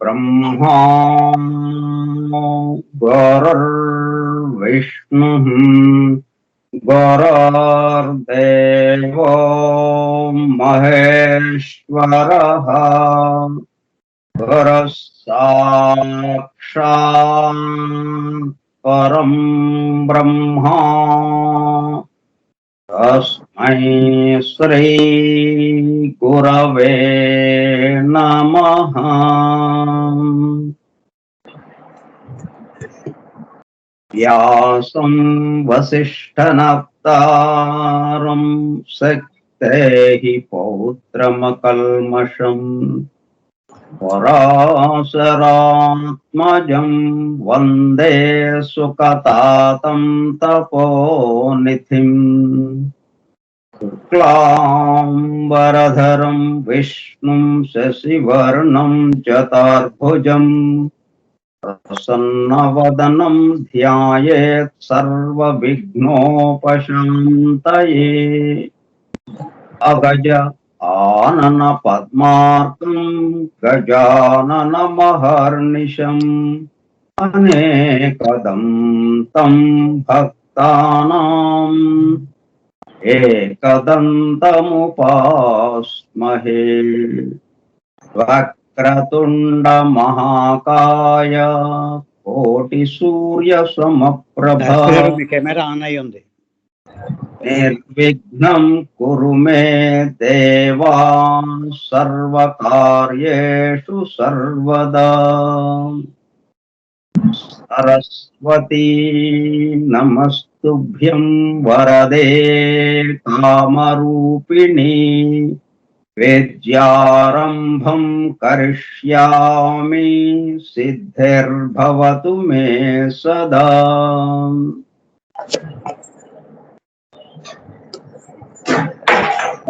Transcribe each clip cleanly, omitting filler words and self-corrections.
ब्रह्मा गुरुर्विष्णुः गुरुर्देवो महेश्वरः गुरुः साक्षात् परं ब्रह्मा तस्मै श्री गुरवे नमः। व्यासं वसिष्ठनप्तारं शक्तेः पौत्रमकल्मषम् पराशरात्मजं वन्दे सुकतातं तपोनिधिम् शुक्लाम्बरधरं विष्णुं शशिवर्णं चतुर्भुजं प्रसन्नवदनं ध्यायेत् सर्वविघ्नोपशान्तये। अगज आनन पद्मार्कं गजाननमहर्निशम् अनेकदन्तं भक्तानाम् एकदन्तमुपास्महे। वक्रतुण्ड महाकाय कोटिसूर्यसमप्रभा మీ కెమెరా ఆన్ అయి ఉంది. निर्विघ्नं कुरु मे देवा सर्वकार्येषु सर्वदा। सरस्वती नमस्तुभ्यं वरदे कामरूपिणी विद्यारम्भं करिष्यामि सिद्धिर्भवतु मे सदा।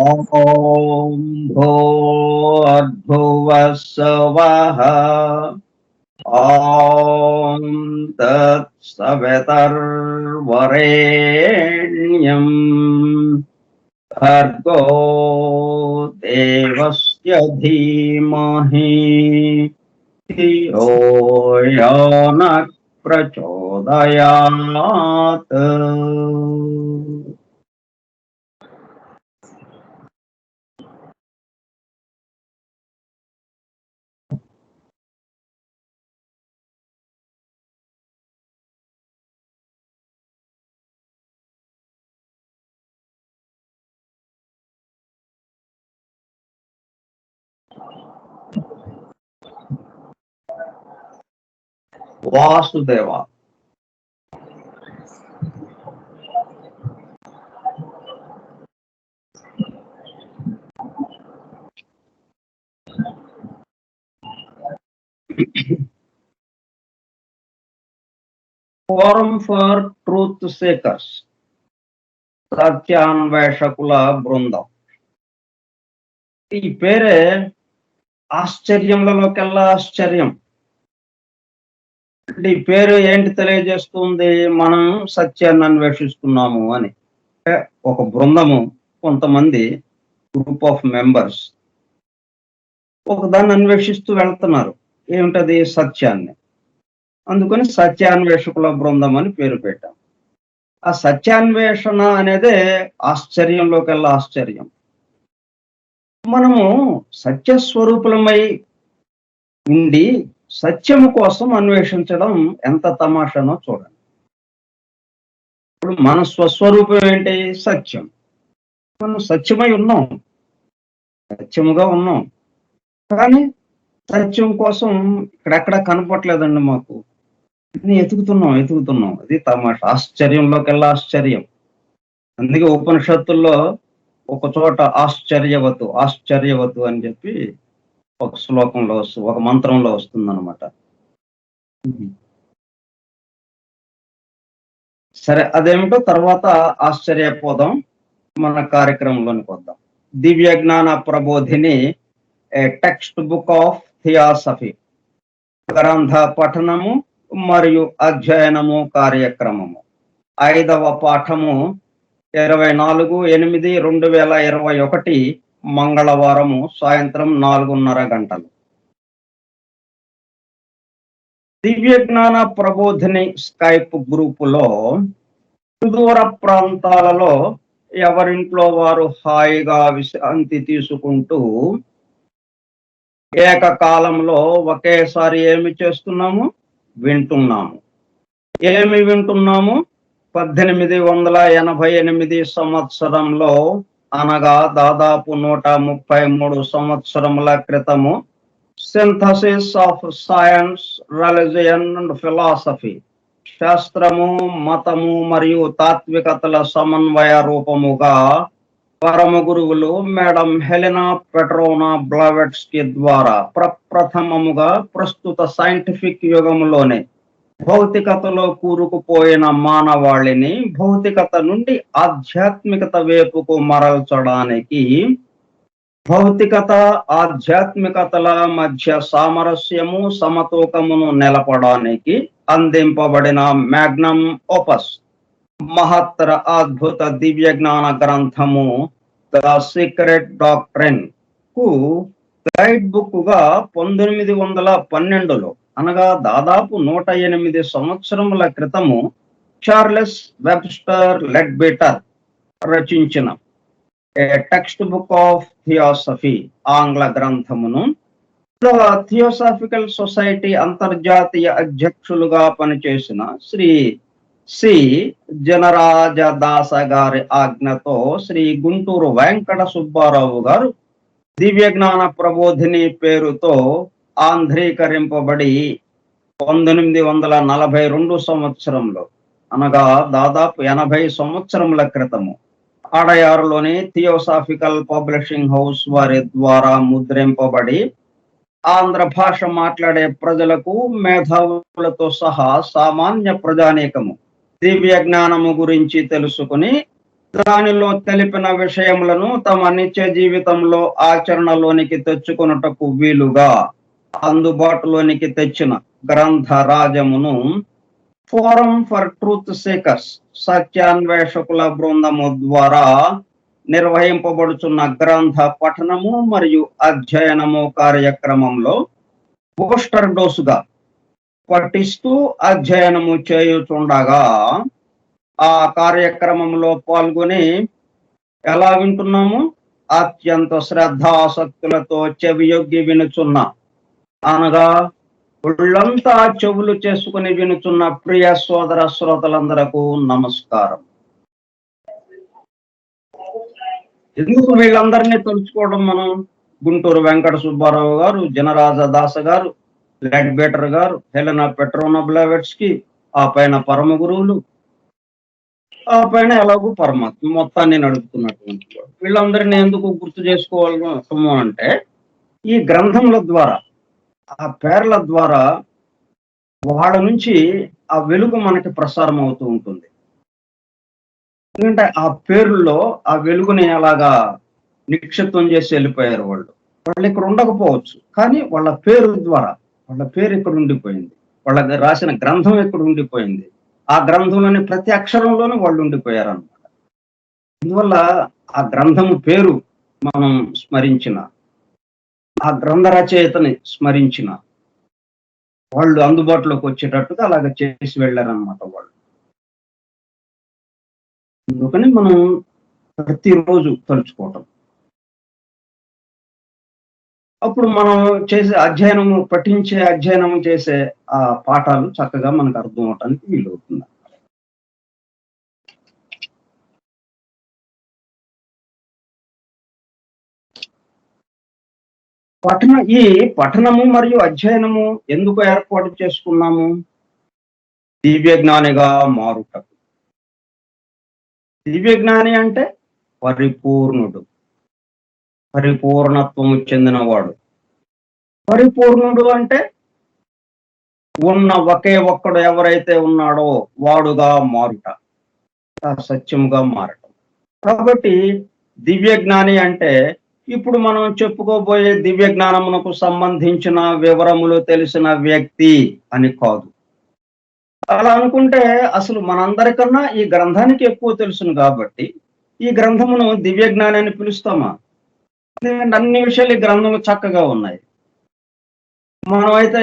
ॐ भूर्भुवस्सुवः ॐ तत्सवितुर्वरेण्यं भर्गो देवस्य धीमहि धियो यो नः प्रचोदयात्। Vasudeva. Forum for truth seekers, సత్యాన్వేషకుల బృందం. ఈ పేరే ఆశ్చర్యంలోకెల్లా ఆశ్చర్యం. ఈ పేరు ఏంటి తెలియజేస్తుంది? మనం సత్యాన్ని అన్వేషిస్తున్నాము అని. ఒక బృందము, కొంతమంది, గ్రూప్ ఆఫ్ మెంబర్స్ ఒకదాన్ని అన్వేషిస్తూ వెళ్తున్నారు. ఏమిటది? సత్యాన్ని. అందుకని సత్యాన్వేషకుల బృందం అని పేరు పెట్టాం. ఆ సత్యాన్వేషణ అనేదే ఆశ్చర్యంలోకెల్లా ఆశ్చర్యం. మనము సత్యస్వరూపులమై ఉండి సత్యము కోసం అన్వేషించడం ఎంత తమాషానో చూడండి. ఇప్పుడు మన స్వస్వరూపం ఏంటి? సత్యం. మనం సత్యమై ఉన్నాం, సత్యముగా ఉన్నాం. కానీ సత్యం కోసం ఇక్కడెక్కడ కనపట్లేదండి మాకు. ఎతుకుతున్నాం. అది తమాషా, ఆశ్చర్యంలోకెల్లా ఆశ్చర్యం. అందుకే ఉపనిషత్తుల్లో ఒక చోట ఆశ్చర్యవతు అని చెప్పి ఒక శ్లోకంలో ఒక మంత్రంలో వస్తుందన్నమాట. సరే, అదేమిటో తర్వాత ఆశ్చర్యపోదాం. మన కార్యక్రమంలోనికి వద్దాం. దివ్య జ్ఞాన ప్రబోధిని, ఏ టెక్స్ట్ బుక్ ఆఫ్ థియాసఫీ, గ్రంథ పఠనము మరియు అధ్యయనము కార్యక్రమము. 5వ పాఠము 24/8/2021 మంగళవారము సాయంత్రం 4:30 గంటలు. దివ్య జ్ఞాన ప్రబోధిని స్కైప్ గ్రూపులో సుదూర ప్రాంతాలలో ఎవరింట్లో వారు హాయిగా విశ్రాంతి తీసుకుంటూ ఏకకాలంలో ఒకేసారి ఏమి చేస్తున్నాము? వింటున్నాము. ఏమి వింటున్నాము? 1888 సంవత్సరంలో, అనగా దాదాపు 133 సంవత్సరముల క్రితము, synthesis of science, religion and philosophy, శాస్త్రము, మతము మరియు తాత్వికతల సమన్వయ రూపముగా పరమ గురువులు మేడం హెలెనా పెట్రోనా బ్లావెట్స్కీ ద్వారా ప్రప్రథమముగా ప్రస్తుత సైంటిఫిక్ యుగంలోనే భౌతికతలో కూరుకుపోయిన మానవాళిని భౌతికత నుండి ఆధ్యాత్మికత వైపుకు మరల్చడానికి, భౌతికత ఆధ్యాత్మికతల మధ్య సామరస్యము సమతూకమును నెలపడానికి అందింపబడిన మ్యాగ్నమ్ ఓపస్, మహత్తర అద్భుత దివ్య జ్ఞాన గ్రంథము ద సీక్రెట్ డాక్ట్రిన్ కు గైడ్ బుక్ గా 1912లో, అనగా దాదాపు 108 సంవత్సరముల క్రితము, చార్లెస్ వెబ్స్టర్ లెడ్బిటర్ రచించిన ఏ టెక్స్ట్ బుక్ ఆఫ్ థియాసఫీ ఆంగ్ల గ్రంథమును థియోసాఫికల్ సొసైటీ అంతర్జాతీయ అధ్యక్షులుగా పనిచేసిన శ్రీ సి జనరాజదాస గారి ఆజ్ఞతో శ్రీ గుంటూరు వెంకట సుబ్బారావు గారు దివ్య జ్ఞాన ప్రబోధిని పేరుతో ఆంధ్రీకరింపబడి 1942 సంవత్సరంలో, అనగా దాదాపు 80 సంవత్సరముల క్రితము, అడయారులోని థియోసాఫికల్ పబ్లిషింగ్ హౌస్ వారి ద్వారా ముద్రింపబడి ఆంధ్ర భాష మాట్లాడే ప్రజలకు, మేధావులతో సహా సామాన్య ప్రజానీకము దివ్య జ్ఞానము గురించి తెలుసుకుని దానిలో తెలిపిన విషయములను తమ నిత్య జీవితంలో ఆచరణలోనికి తెచ్చుకొనుటకు వీలుగా అందుబాటులోనికి తెచ్చిన గ్రంథ రాజమును ఫోరం ఫర్ ట్రూత్ సీకర్స్, సత్యాన్వేషకుల బృందము ద్వారా నిర్వహింపబడుచున్న గ్రంథ పఠనము మరియు అధ్యయనము కార్యక్రమంలో బూస్టర్ డోసుగా పఠిస్తూ అధ్యయనము చేయుచుండగా, ఆ కార్యక్రమంలో పాల్గొని ఎలా వింటున్నాము? అత్యంత శ్రద్ధాసక్తులతో చెవియొగ్గి వినుచున్న, అనగా ఒళ్ళంతా చెవులు చేసుకుని వినుచున్న ప్రియ సోదర శ్రోతలందరకు నమస్కారం. ఎందుకు వీళ్ళందరినీ తలుచుకోవడం మనం? గుంటూరు వెంకట సుబ్బారావు గారు, జనరాజదాస గారు, లెడ్ బేటర్ గారు, హెలెనా పెట్రోనా బ్లావెట్స్కి, ఆ పైన పరమ గురువులు, ఆ పైన ఎలాగో పరమాత్మ మొత్తాన్ని నడుపుతున్నటువంటి వాడు. వీళ్ళందరినీ ఎందుకు గుర్తు చేసుకోవాల్సి అంటే ఈ గ్రంథముల ద్వారా, ఆ పేర్ల ద్వారా వాళ్ళ నుంచి ఆ వెలుగు మనకి ప్రసారం అవుతూ ఉంటుంది. ఎందుకంటే ఆ పేరుల్లో ఆ వెలుగుని అలాగా నిక్షిప్తం చేసి వెళ్ళిపోయారు వాళ్ళు. వాళ్ళు ఇక్కడ ఉండకపోవచ్చు, కానీ వాళ్ళ పేరు ద్వారా, వాళ్ళ పేరు ఇక్కడ ఉండిపోయింది. వాళ్ళకి రాసిన గ్రంథం ఇక్కడ ఉండిపోయింది. ఆ గ్రంథంలోని ప్రతి అక్షరంలోనూ వాళ్ళు ఉండిపోయారు అన్నమాట. అందువల్ల ఆ గ్రంథము పేరు మనం స్మరించిన, ఆ గ్రంథ రచయితని స్మరించిన, వాళ్ళు అందుబాటులోకి వచ్చేటట్టుగా అలాగ చేసి వెళ్ళారనమాట వాళ్ళు. అందుకని మనం ప్రతిరోజు తలుచుకోవటం. అప్పుడు మనం చేసే అధ్యయనము, పఠించే అధ్యయనము చేసే ఆ పాఠాలు చక్కగా మనకు అర్థం అవటానికి వీలవుతుంది. ఈ పఠనము మరియు అధ్యయనము ఎందుకు ఏర్పాటు చేసుకున్నాము? దివ్య జ్ఞానిగా మారుటకు. దివ్య జ్ఞాని అంటే పరిపూర్ణుడు, పరిపూర్ణత్వము చెందినవాడు. పరిపూర్ణుడు అంటే ఉన్న ఒకే ఒక్కడు ఎవరైతే ఉన్నాడో వాడుగా మారుట, సత్యముగా మారటం. కాబట్టి దివ్య జ్ఞాని అంటే ఇప్పుడు మనం చెప్పుకోబోయే దివ్య జ్ఞానమునకు సంబంధించిన వివరములు తెలిసిన వ్యక్తి అని కాదు. అలా అనుకుంటే అసలు మనందరికన్నా ఈ గ్రంథానికి ఎక్కువ తెలుసును కాబట్టి ఈ గ్రంథమును దివ్య జ్ఞాని అని పిలుస్తామా? అన్ని విషయాలు ఈ గ్రంథము చక్కగా ఉన్నాయి. మనమైతే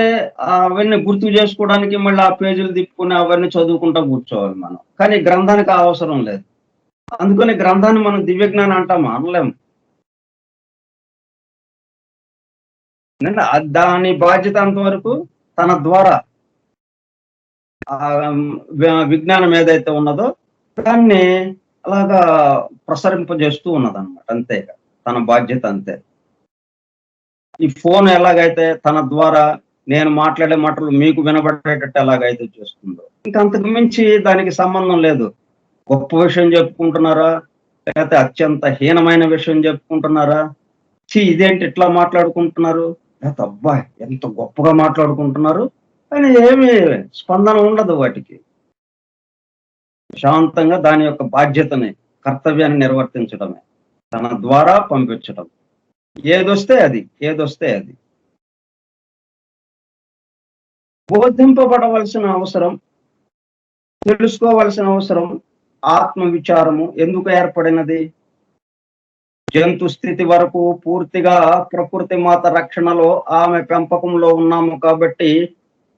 అవన్నీ గుర్తు చేసుకోవడానికి మళ్ళీ ఆ పేజీలు తిప్పుకుని అవన్నీ చదువుకుంటా కూర్చోవాలి మనం. కానీ గ్రంథానికి అవసరం లేదు. అందుకని గ్రంథాన్ని మనం దివ్య జ్ఞానం అంటామా? అనలేము. దాని బాధ్యత అంతవరకు తన ద్వారా విజ్ఞానం ఏదైతే ఉన్నదో దాన్ని అలాగా ప్రసరింపజేస్తూ ఉన్నదన్నమాట. అంతే, తన బాధ్యత అంతే. ఈ ఫోన్ ఎలాగైతే తన ద్వారా నేను మాట్లాడే మాటలు మీకు వినబడేటట్టు ఎలాగైతే చేస్తుందో, ఇంకా అంతకు మించి దానికి సంబంధం లేదు. గొప్ప విషయం చెప్పుకుంటున్నారా, లేకపోతే అత్యంత హీనమైన విషయం చెప్పుకుంటున్నారా, ఇదేంటి ఇట్లా మాట్లాడుకుంటున్నారు, లేకపోతే అబ్బా ఎంత గొప్పగా మాట్లాడుకుంటున్నారు అని ఏమి స్పందన ఉండదు వాటికి. శాంతంగా దాని యొక్క బాధ్యతని, కర్తవ్యాన్ని నిర్వర్తించడమే, తన ద్వారా పంపించడం. ఏదొస్తే అది, ఏదొస్తే అది. బోధింపబడవలసిన అవసరం, తెలుసుకోవలసిన అవసరం, ఆత్మ విచారము ఎందుకు ఏర్పడినది? జంతు స్థితి వరకు పూర్తిగా ప్రకృతి మాత రక్షణలో, ఆమె పెంపకంలో ఉన్నాము కాబట్టి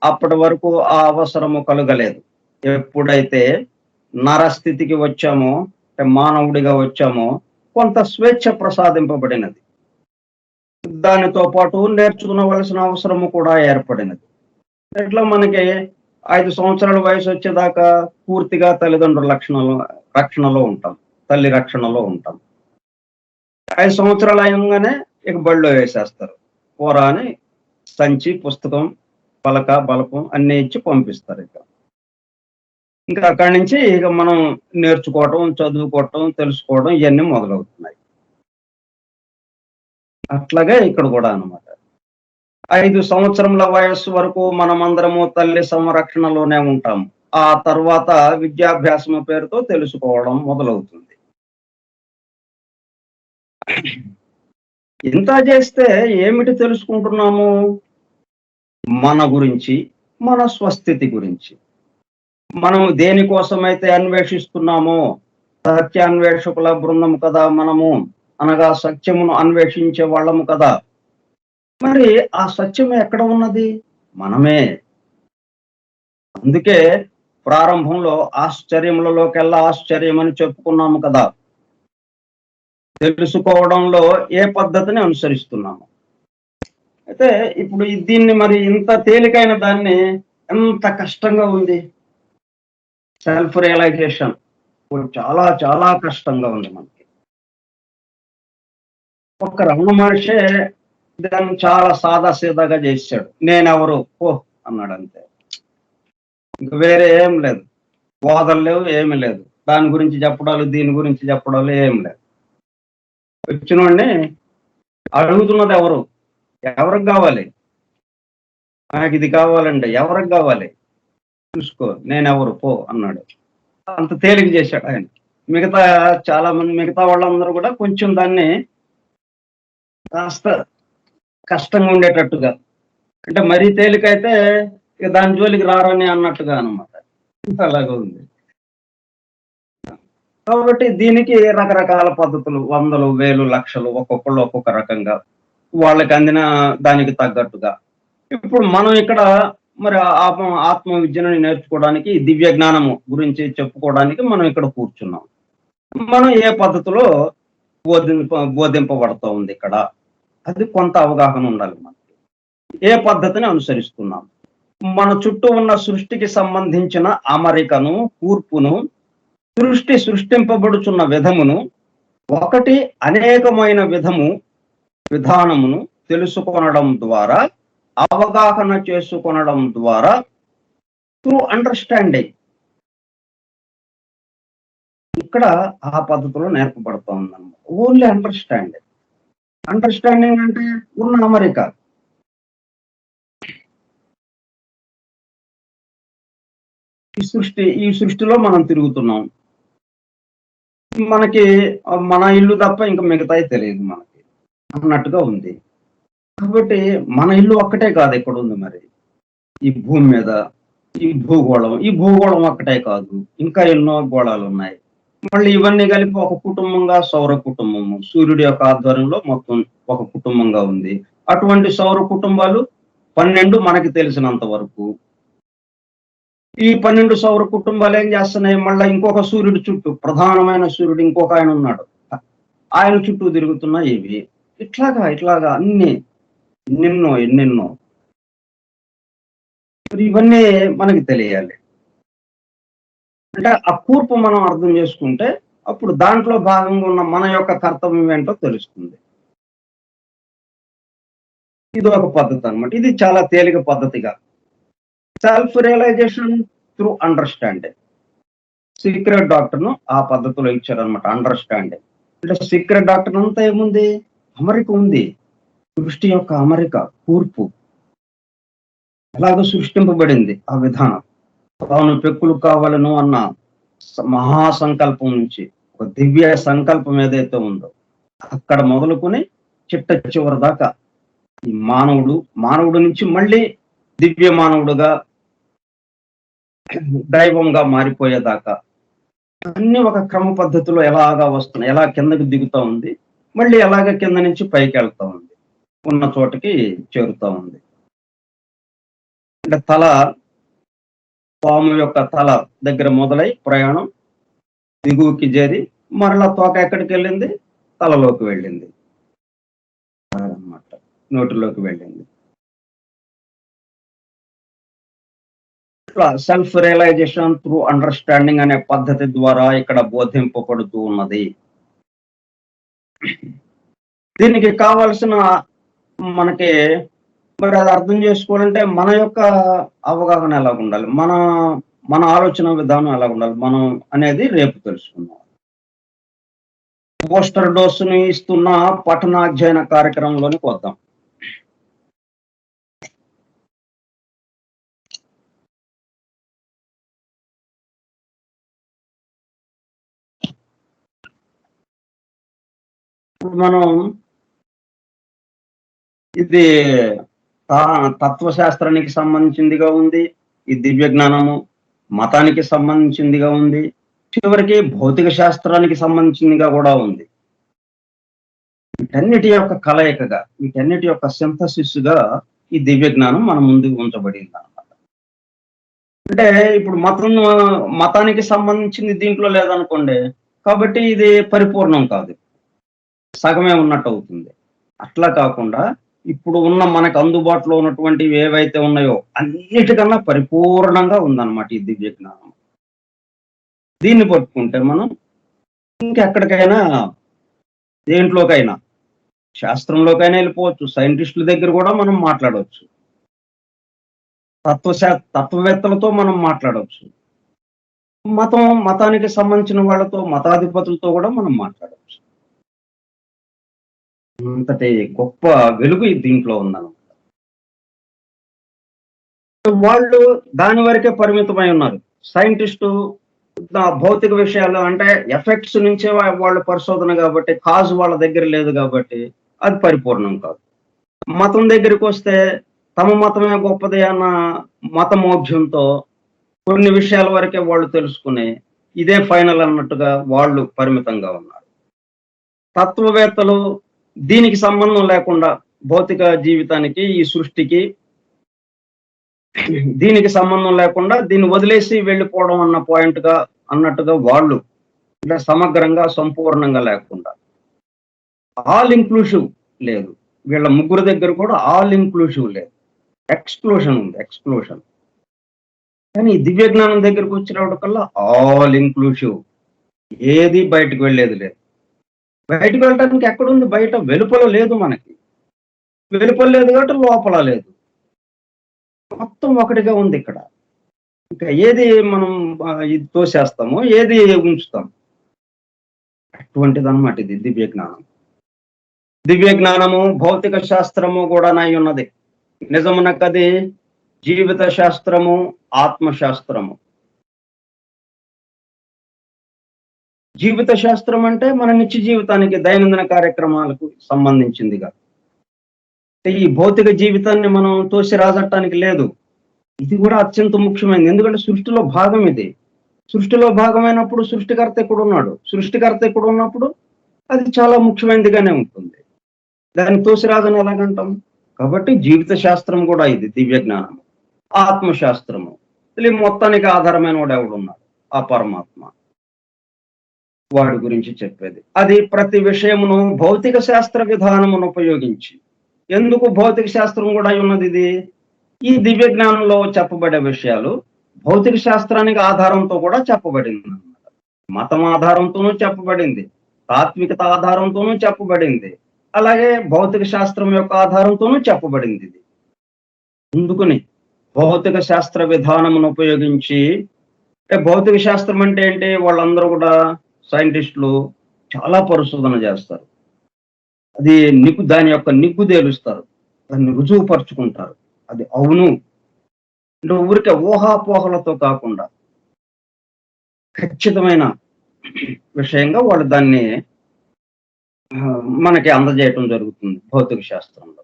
అప్పటి వరకు ఆ అవసరము కలుగలేదు. ఎప్పుడైతే నరస్థితికి వచ్చామో, మానవుడిగా వచ్చామో, కొంత స్వేచ్ఛ ప్రసాదింపబడినది. దానితో పాటు నేర్చుకునవలసిన అవసరము కూడా ఏర్పడినది. ఇట్లా మనకి 5 సంవత్సరాల వయసు వచ్చేదాకా పూర్తిగా తల్లిదండ్రుల రక్షణలో ఉంటాం, తల్లి రక్షణలో ఉంటాం. 5 సంవత్సరాలు అయ్యంగానే ఇక బడిలో వేసేస్తారు. పోరా అని సంచి, పుస్తకం, పలక, బలపం అన్ని ఇచ్చి పంపిస్తారు. ఇంకా అక్కడి నుంచి ఇక మనం నేర్చుకోవటం, చదువుకోవటం, తెలుసుకోవడం ఇవన్నీ మొదలవుతున్నాయి. అట్లాగే ఇక్కడ కూడా అన్నమాట. 5 సంవత్సరముల వయస్సు వరకు మనమందరము తల్లి సంరక్షణలోనే ఉంటాం. ఆ తర్వాత విద్యాభ్యాసము పేరుతో తెలుసుకోవడం మొదలవుతుంది. ఇంత చేస్తే ఏమిటి తెలుసుకుంటున్నాము? మన గురించి, మన స్వస్థితి గురించి. మనం దేనికోసమైతే అన్వేషిస్తున్నామో, సత్యాన్వేషకుల బృందము కదా మనము, అనగా సత్యమును అన్వేషించే వాళ్ళము కదా. మరి ఆ సత్యం ఎక్కడ ఉన్నది? మనమే. అందుకే ప్రారంభంలో ఆశ్చర్యములలోకెల్లా ఆశ్చర్యం అని చెప్పుకున్నాము కదా. తెలుసుకోవడంలో ఏ పద్ధతిని అనుసరిస్తున్నాము? అయితే ఇప్పుడు దీన్ని మరి ఇంత తేలికైన దాన్ని ఎంత కష్టంగా ఉంది. సెల్ఫ్ రియలైజేషన్ చాలా చాలా కష్టంగా ఉంది మనకి. ఒక రమణ మహర్షి దాన్ని చాలా సాదాసీదాగా చేశాడు. నేనెవరు పో అన్నాడు అంతే. ఇంక వేరే ఏం లేదు. వాదనలు లేవు, ఏమీ లేదు. దాని గురించి చెప్పడాలు, దీని గురించి చెప్పడాలు ఏం లేదు. వచ్చినోడిని అడుగుతున్నది ఎవరు? ఎవరికి కావాలి? నాకు ఇది కావాలండి. ఎవరికి కావాలి? చూసుకో, నేనెవరు పో అన్నాడు. అంత తేలిక చేశాడు ఆయన. మిగతా వాళ్ళందరూ కూడా కొంచెం దాన్ని కాస్త కష్టంగా ఉండేటట్టుగా, అంటే మరీ తేలికైతే ఇక దాని జోలికి రారని అన్నట్టుగా అనమాట. అలాగే ఉంది. కాబట్టి దీనికి రకరకాల పద్ధతులు, వందలు, వేలు, లక్షలు, ఒక్కొక్కళ్ళు ఒక్కొక్క రకంగా వాళ్ళకి అందిన దానికి తగ్గట్టుగా. ఇప్పుడు మనం ఇక్కడ మరి ఆత్మ విద్యను నేర్చుకోవడానికి, దివ్య జ్ఞానము గురించి చెప్పుకోవడానికి మనం ఇక్కడ కూర్చున్నాం. మనం ఏ పద్ధతిలో బోధింపబడుతూ ఉంది ఇక్కడ, అది కొంత అవగాహన ఉండాలి మనకి. ఏ పద్ధతిని అనుసరిస్తున్నాం? మన చుట్టూ ఉన్న సృష్టికి సంబంధించిన అమరికను, కూర్పును, సృష్టింపబడుచున్న విధమును, ఒకటి అనేకమైన విధానమును తెలుసుకొనడం ద్వారా, అవగాహన చేసుకొనడం ద్వారా, త్రూ అండర్స్టాండింగ్, ఇక్కడ ఆ పద్ధతిలో నేర్పబడుతూ ఉందన్నమాట. ఓన్లీ అండర్స్టాండింగ్ అంటే ఉన్న అమరిక. ఈ సృష్టిలో మనం తిరుగుతున్నాం. మనకి మన ఇల్లు తప్ప ఇంకా మిగతాయి తెలియదు మనకి అన్నట్టుగా ఉంది. కాబట్టి మన ఇల్లు ఒక్కటే కాదు ఇక్కడ ఉంది. మరి ఈ భూమి మీద ఈ భూగోళం ఒక్కటే కాదు, ఇంకా ఎన్నో గోళాలు ఉన్నాయి. మళ్ళీ ఇవన్నీ కలిపి ఒక కుటుంబంగా సౌర కుటుంబము, సూర్యుడి యొక్క ఆధ్వర్యంలో మొత్తం ఒక కుటుంబంగా ఉంది. అటువంటి సౌర కుటుంబాలు 12 మనకి తెలిసినంత వరకు. ఈ 12 సౌర కుటుంబాలు ఏం చేస్తున్నాయి? మళ్ళీ ఇంకొక సూర్యుడి చుట్టూ, ప్రధానమైన సూర్యుడు ఇంకొక ఆయన ఉన్నాడు, ఆయన చుట్టూ తిరుగుతున్నాయి ఇవి. ఇట్లాగా అన్ని ఎన్నెన్నో ఇవన్నీ మనకి తెలియాలి. అంటే ఆ కూర్పు మనం అర్థం చేసుకుంటే అప్పుడు దాంట్లో భాగంగా ఉన్న మన యొక్క కర్తవ్యం ఏంటో తెలుస్తుంది. ఇది ఒక పద్ధతి అన్నమాట. ఇది చాలా తేలిక పద్ధతిగా self realization through understanding. Secret డాక్టర్ను ఆ పద్ధతిలో ఇచ్చారనమాట. అండర్స్టాండింగ్ అంటే సీక్రెట్ డాక్టర్ అంతా ఏముంది? అమరిక ఉంది. సృష్టి యొక్క అమరిక, కూర్పు ఎలాగో సృష్టింపబడింది. ఆ విధానం తాను పెక్కులు కావాలను అన్న మహాసంకల్పం నుంచి ఒక దివ్య సంకల్పం ఏదైతే ఉందో అక్కడ మొదలుకొని చిట్ట చివరి దాకా ఈ మానవుడు నుంచి మళ్ళీ దివ్య మానవుడుగా, దైవంగా మారిపోయేదాకా అన్ని ఒక క్రమ పద్ధతిలో ఎలాగా వస్తున్నాయి, ఎలా కిందకి దిగుతా ఉంది, మళ్ళీ ఎలాగ కింద నుంచి పైకి వెళ్తా ఉంది, ఉన్న చోటకి చేరుతా ఉంది. అంటే పాము యొక్క తల దగ్గర మొదలై ప్రయాణం దిగువకి చేరి మరలా తోక ఎక్కడికి వెళ్ళింది? తలలోకి వెళ్ళింది అన్నమాట, నోటిలోకి వెళ్ళింది. ఇట్లా సెల్ఫ్ రియలైజేషన్ త్రూ అండర్స్టాండింగ్ అనే పద్ధతి ద్వారా ఇక్కడ బోధింపబడుతూ ఉన్నది. దీనికి కావలసిన మనకి మరి అది అర్థం చేసుకోవాలంటే మన యొక్క అవగాహన ఎలా ఉండాలి, మన ఆలోచన విధానం ఎలా ఉండాలి మనం అనేది రేపు తెలుసుకుందాం. బూస్టర్ డోసుని ఇస్తున్న పఠనాధ్యయన కార్యక్రమంలోనికి వద్దాం. మనం ఇది తత్వశాస్త్రానికి సంబంధించిందిగా ఉంది, ఈ దివ్య జ్ఞానము మతానికి సంబంధించిందిగా ఉంది, చివరికి భౌతిక శాస్త్రానికి సంబంధించిందిగా కూడా ఉంది. వీటన్నిటి యొక్క కలయికగా, వీటన్నిటి యొక్క సింథసిస్ గా ఈ దివ్య జ్ఞానం మన ముందుకు ఉంచబడింది అన్నమాట. అంటే ఇప్పుడు మతానికి సంబంధించింది దీంట్లో లేదనుకోండి, కాబట్టి ఇది పరిపూర్ణం కాదు, సగమే ఉన్నట్టు అవుతుంది. అట్లా కాకుండా ఇప్పుడు ఉన్న మనకు అందుబాటులో ఉన్నటువంటివి ఏవైతే ఉన్నాయో అన్నిటికన్నా పరిపూర్ణంగా ఉందన్నమాట ఈ దివ్య జ్ఞానం. దీన్ని పట్టుకుంటే మనం ఇంకెక్కడికైనా, దేంట్లోకైనా శాస్త్రంలోకైనా వెళ్ళిపోవచ్చు, సైంటిస్టుల దగ్గర కూడా మనం మాట్లాడవచ్చు, తత్వవేత్తలతో మనం మాట్లాడవచ్చు, మతానికి సంబంధించిన వాళ్ళతో, మతాధిపతులతో కూడా మనం మాట్లాడవచ్చు. అంతటి గొప్ప వెలుగు దీంట్లో ఉందన్నమాట. వాళ్ళు దాని వరకే పరిమితమై ఉన్నారు. సైంటిస్టు భౌతిక విషయాలు అంటే ఎఫెక్ట్స్ నుంచే వాళ్ళ పరిశోధన కాబట్టి, కాజ్ వాళ్ళ దగ్గర లేదు కాబట్టి అది పరిపూర్ణం కాదు. మతం దగ్గరికి వస్తే తమ మతమే గొప్పది అన్న మతమోఘ్యంతో కొన్ని విషయాల వరకే వాళ్ళు తెలుసుకుని ఇదే ఫైనల్ అన్నట్టుగా వాళ్ళు పరిమితంగా ఉన్నారు. తత్వవేత్తలు దీనికి సంబంధం లేకుండా భౌతిక జీవితానికి, ఈ సృష్టికి దీనికి సంబంధం లేకుండా దీన్ని వదిలేసి వెళ్ళిపోవడం అన్నట్టుగా వాళ్ళు అంటే సమగ్రంగా, సంపూర్ణంగా లేకుండా ఆల్ ఇంక్లూసివ్ లేదు. వీళ్ళ ముగ్గురు దగ్గర కూడా ఆల్ ఇంక్లూసివ్ లేదు, ఎక్స్క్లూషన్ ఉంది, ఎక్స్క్లూషన్. కానీ దివ్య జ్ఞానం దగ్గరకు వచ్చినప్పటికల్లా ఆల్ ఇంక్లూసివ్, ఏది బయటకు వెళ్ళేది లేదు. బయటకు వెళ్ళటానికి ఎక్కడుంది? బయట వెలుపల లేదు, మనకి వెలుపల లేదు కాబట్టి లోపల లేదు, మొత్తం ఒకటిగా ఉంది ఇక్కడ. ఇంకా ఏది మనం ఇది తోసేస్తామో, ఏది ఉంచుతాం, అటువంటిది అనమాట ఇది దివ్య జ్ఞానం. దివ్య జ్ఞానము భౌతిక శాస్త్రము కూడా నై ఉన్నది. నిజమునకది జీవిత శాస్త్రము, ఆత్మశాస్త్రము. జీవిత శాస్త్రం అంటే మన నిత్య జీవితానికి, దైనందిన కార్యక్రమాలకు సంబంధించిందిగా. ఈ భౌతిక జీవితాన్ని మనం తోసి రాజటానికి లేదు. ఇది కూడా అత్యంత ముఖ్యమైనది, ఎందుకంటే సృష్టిలో భాగం ఇది. సృష్టిలో భాగమైనప్పుడు సృష్టికర్త ఎక్కడ ఉన్నాడు? సృష్టికర్త ఎక్కడ ఉన్నప్పుడు అది చాలా ముఖ్యమైనదిగానే ఉంటుంది. దాన్ని తోసిరాదని ఎలాగంటాం? కాబట్టి జీవిత శాస్త్రం కూడా ఇది దివ్య జ్ఞానము. ఆత్మశాస్త్రము, మొత్తానికి ఆధారమైన వాడు ఎవడున్నాడు? ఆ పరమాత్మ, వాడి గురించి చెప్పేది. అది ప్రతి విషయమును భౌతిక శాస్త్ర విధానమును ఉపయోగించి. ఎందుకు భౌతిక శాస్త్రం కూడా ఉన్నది? ఇది ఈ దివ్య జ్ఞానంలో చెప్పబడే విషయాలు భౌతిక శాస్త్రానికి ఆధారంతో కూడా చెప్పబడింది అన్నమాట. మతం ఆధారంతోనూ చెప్పబడింది, తాత్వికత ఆధారంతోనూ చెప్పబడింది, అలాగే భౌతిక శాస్త్రం యొక్క ఆధారంతోనూ చెప్పబడింది. ఇది అందుకుని భౌతిక శాస్త్ర విధానమును ఉపయోగించి, భౌతిక శాస్త్రం అంటే ఏంటి? వాళ్ళందరూ కూడా సైంటిస్టులు చాలా పరిశోధన చేస్తారు, అది దాని యొక్క నిగ్గు తేలుస్తారు, దాన్ని రుజువుపరుచుకుంటారు. అది అవును అంటే ఊరికే ఊహాపోహలతో కాకుండా ఖచ్చితమైన విషయంగా వాళ్ళు దాన్ని మనకి అందజేయటం జరుగుతుంది. భౌతిక శాస్త్రంలో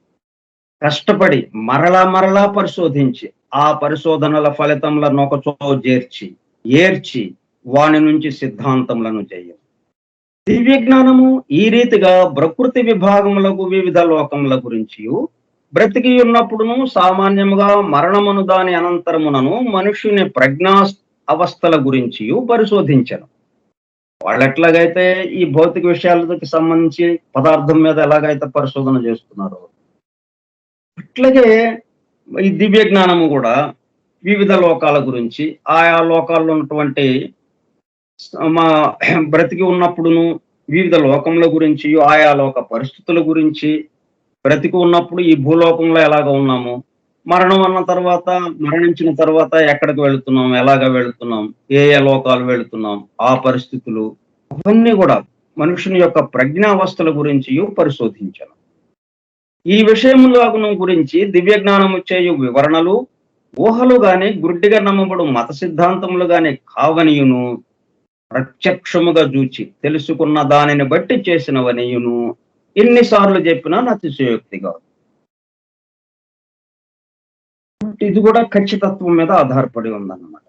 కష్టపడి మరలా పరిశోధించి, ఆ పరిశోధనల ఫలితములను ఒకచో ఏర్చి వాని నుంచి సిద్ధాంతములను చేయం. దివ్య జ్ఞానము ఈ రీతిగా ప్రకృతి విభాగములకు, వివిధ లోకముల గురించి, బ్రతికి ఉన్నప్పుడును సామాన్యముగా మరణమును దాని అనంతరమునను మనుష్యుని ప్రజ్ఞా అవస్థల గురించి పరిశోధించను. వాళ్ళు ఎట్లాగైతే ఈ భౌతిక విషయాలకి సంబంధించి పదార్థం మీద ఎలాగైతే పరిశోధన చేస్తున్నారో, అట్లాగే ఈ దివ్య జ్ఞానము కూడా వివిధ లోకాల గురించి, ఆయా లోకాల్లో ఉన్నటువంటి బ్రతికి ఉన్నప్పుడును వివిధ లోకముల గురించి, ఆయా లోక పరిస్థితుల గురించి, బ్రతికి ఉన్నప్పుడు ఈ భూలోకంలో ఎలాగ ఉన్నాము, మరణించిన తర్వాత ఎక్కడికి వెళుతున్నాం, ఎలాగ వెళుతున్నాం, ఏ లోకాలు వెళుతున్నాం, ఆ పరిస్థితులు అవన్నీ కూడా మనుషుని యొక్క ప్రజ్ఞావస్థల గురించి పరిశోధించాను. ఈ విషయముల గురించి దివ్య జ్ఞానము చేయు వివరణలు, ఊహలు గాని, గుడ్డిగా నమ్మబడు మత సిద్ధాంతములు గాని కావనియును, ప్రత్యక్షముగా చూచి తెలుసుకున్న దానిని బట్టి చేసినవనియును ఎన్నిసార్లు చెప్పినా అతిశయోక్తి కాదు. ఇది కూడా ఖచ్చితత్వం మీద ఆధారపడి ఉందన్నమాట.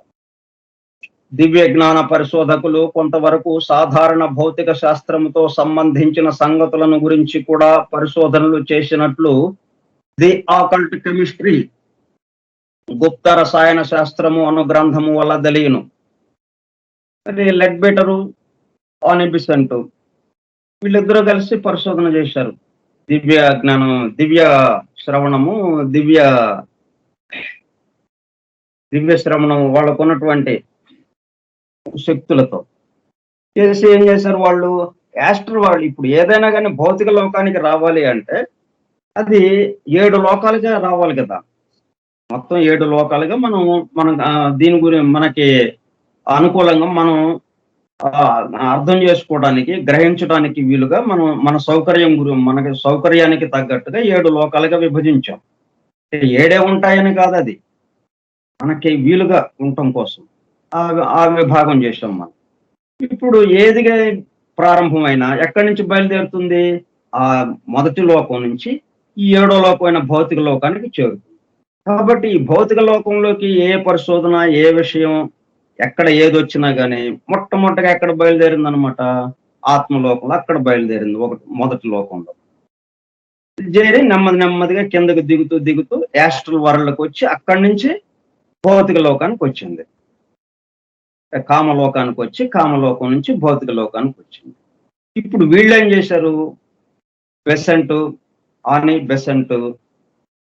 దివ్య జ్ఞాన పరిశోధకులు కొంతవరకు సాధారణ భౌతిక శాస్త్రముతో సంబంధించిన సంగతులను గురించి కూడా పరిశోధనలు చేసినట్లు ది ఆకల్ట్ కెమిస్ట్రీ, గుప్త రసాయన శాస్త్రము అను గ్రంథము వల్ల తెలియను. అది లెడ్బెటరు, ఆనిబిసెంట్ వీళ్ళిద్దరూ కలిసి పరిశోధన చేశారు. దివ్య జ్ఞానం, దివ్య శ్రవణము, దివ్య శ్రవణము వాళ్ళకున్నటువంటి శక్తులతో చేసి ఏం చేశారు? వాళ్ళు యాస్ట్రల్ వాళ్ళు ఇప్పుడు ఏదైనా కానీ భౌతిక లోకానికి రావాలి అంటే అది 7 లోకాలుగా రావాలి కదా! మొత్తం 7 లోకాలుగా మనం దీని మనకి అనుకూలంగా మనం అర్థం చేసుకోవడానికి, గ్రహించడానికి వీలుగా మన మనకి సౌకర్యానికి తగ్గట్టుగా 7 లోకాలుగా విభజించాం. 7 ఉంటాయని కాదది. మనకి వీలుగా ఉండటం కోసం. ఆ ఆ విభాగం చేశాం మనం. ఇప్పుడు ఏదిగా ప్రారంభమైనా ఎక్కడి నుంచి బయలుదేరుతుంది? ఆ మొదటి లోకం నుంచి ఈ 7వ లోకమైన భౌతిక లోకానికి చేరుతుంది. కాబట్టి ఈ భౌతిక లోకంలోకి ఏ పరిశోధన, ఏ విషయం, ఎక్కడ ఏదొచ్చినా గాని మొట్టమొదటిగా ఎక్కడ బయలుదేరిందనమాట? ఆత్మలోకంలో అక్కడ బయలుదేరింది మొదటి లోకంలో. చేరి నెమ్మదిగా కిందకి దిగుతూ యాస్ట్రల్ వరల్డ్‌కొచ్చి అక్కడి నుంచి భౌతిక లోకానికొచ్చింది. కామలోకం నుంచి భౌతిక లోకానికొచ్చింది. ఇప్పుడు వీళ్ళేం చేశారు? బెసెంట్, ఆనీ బెసెంట్,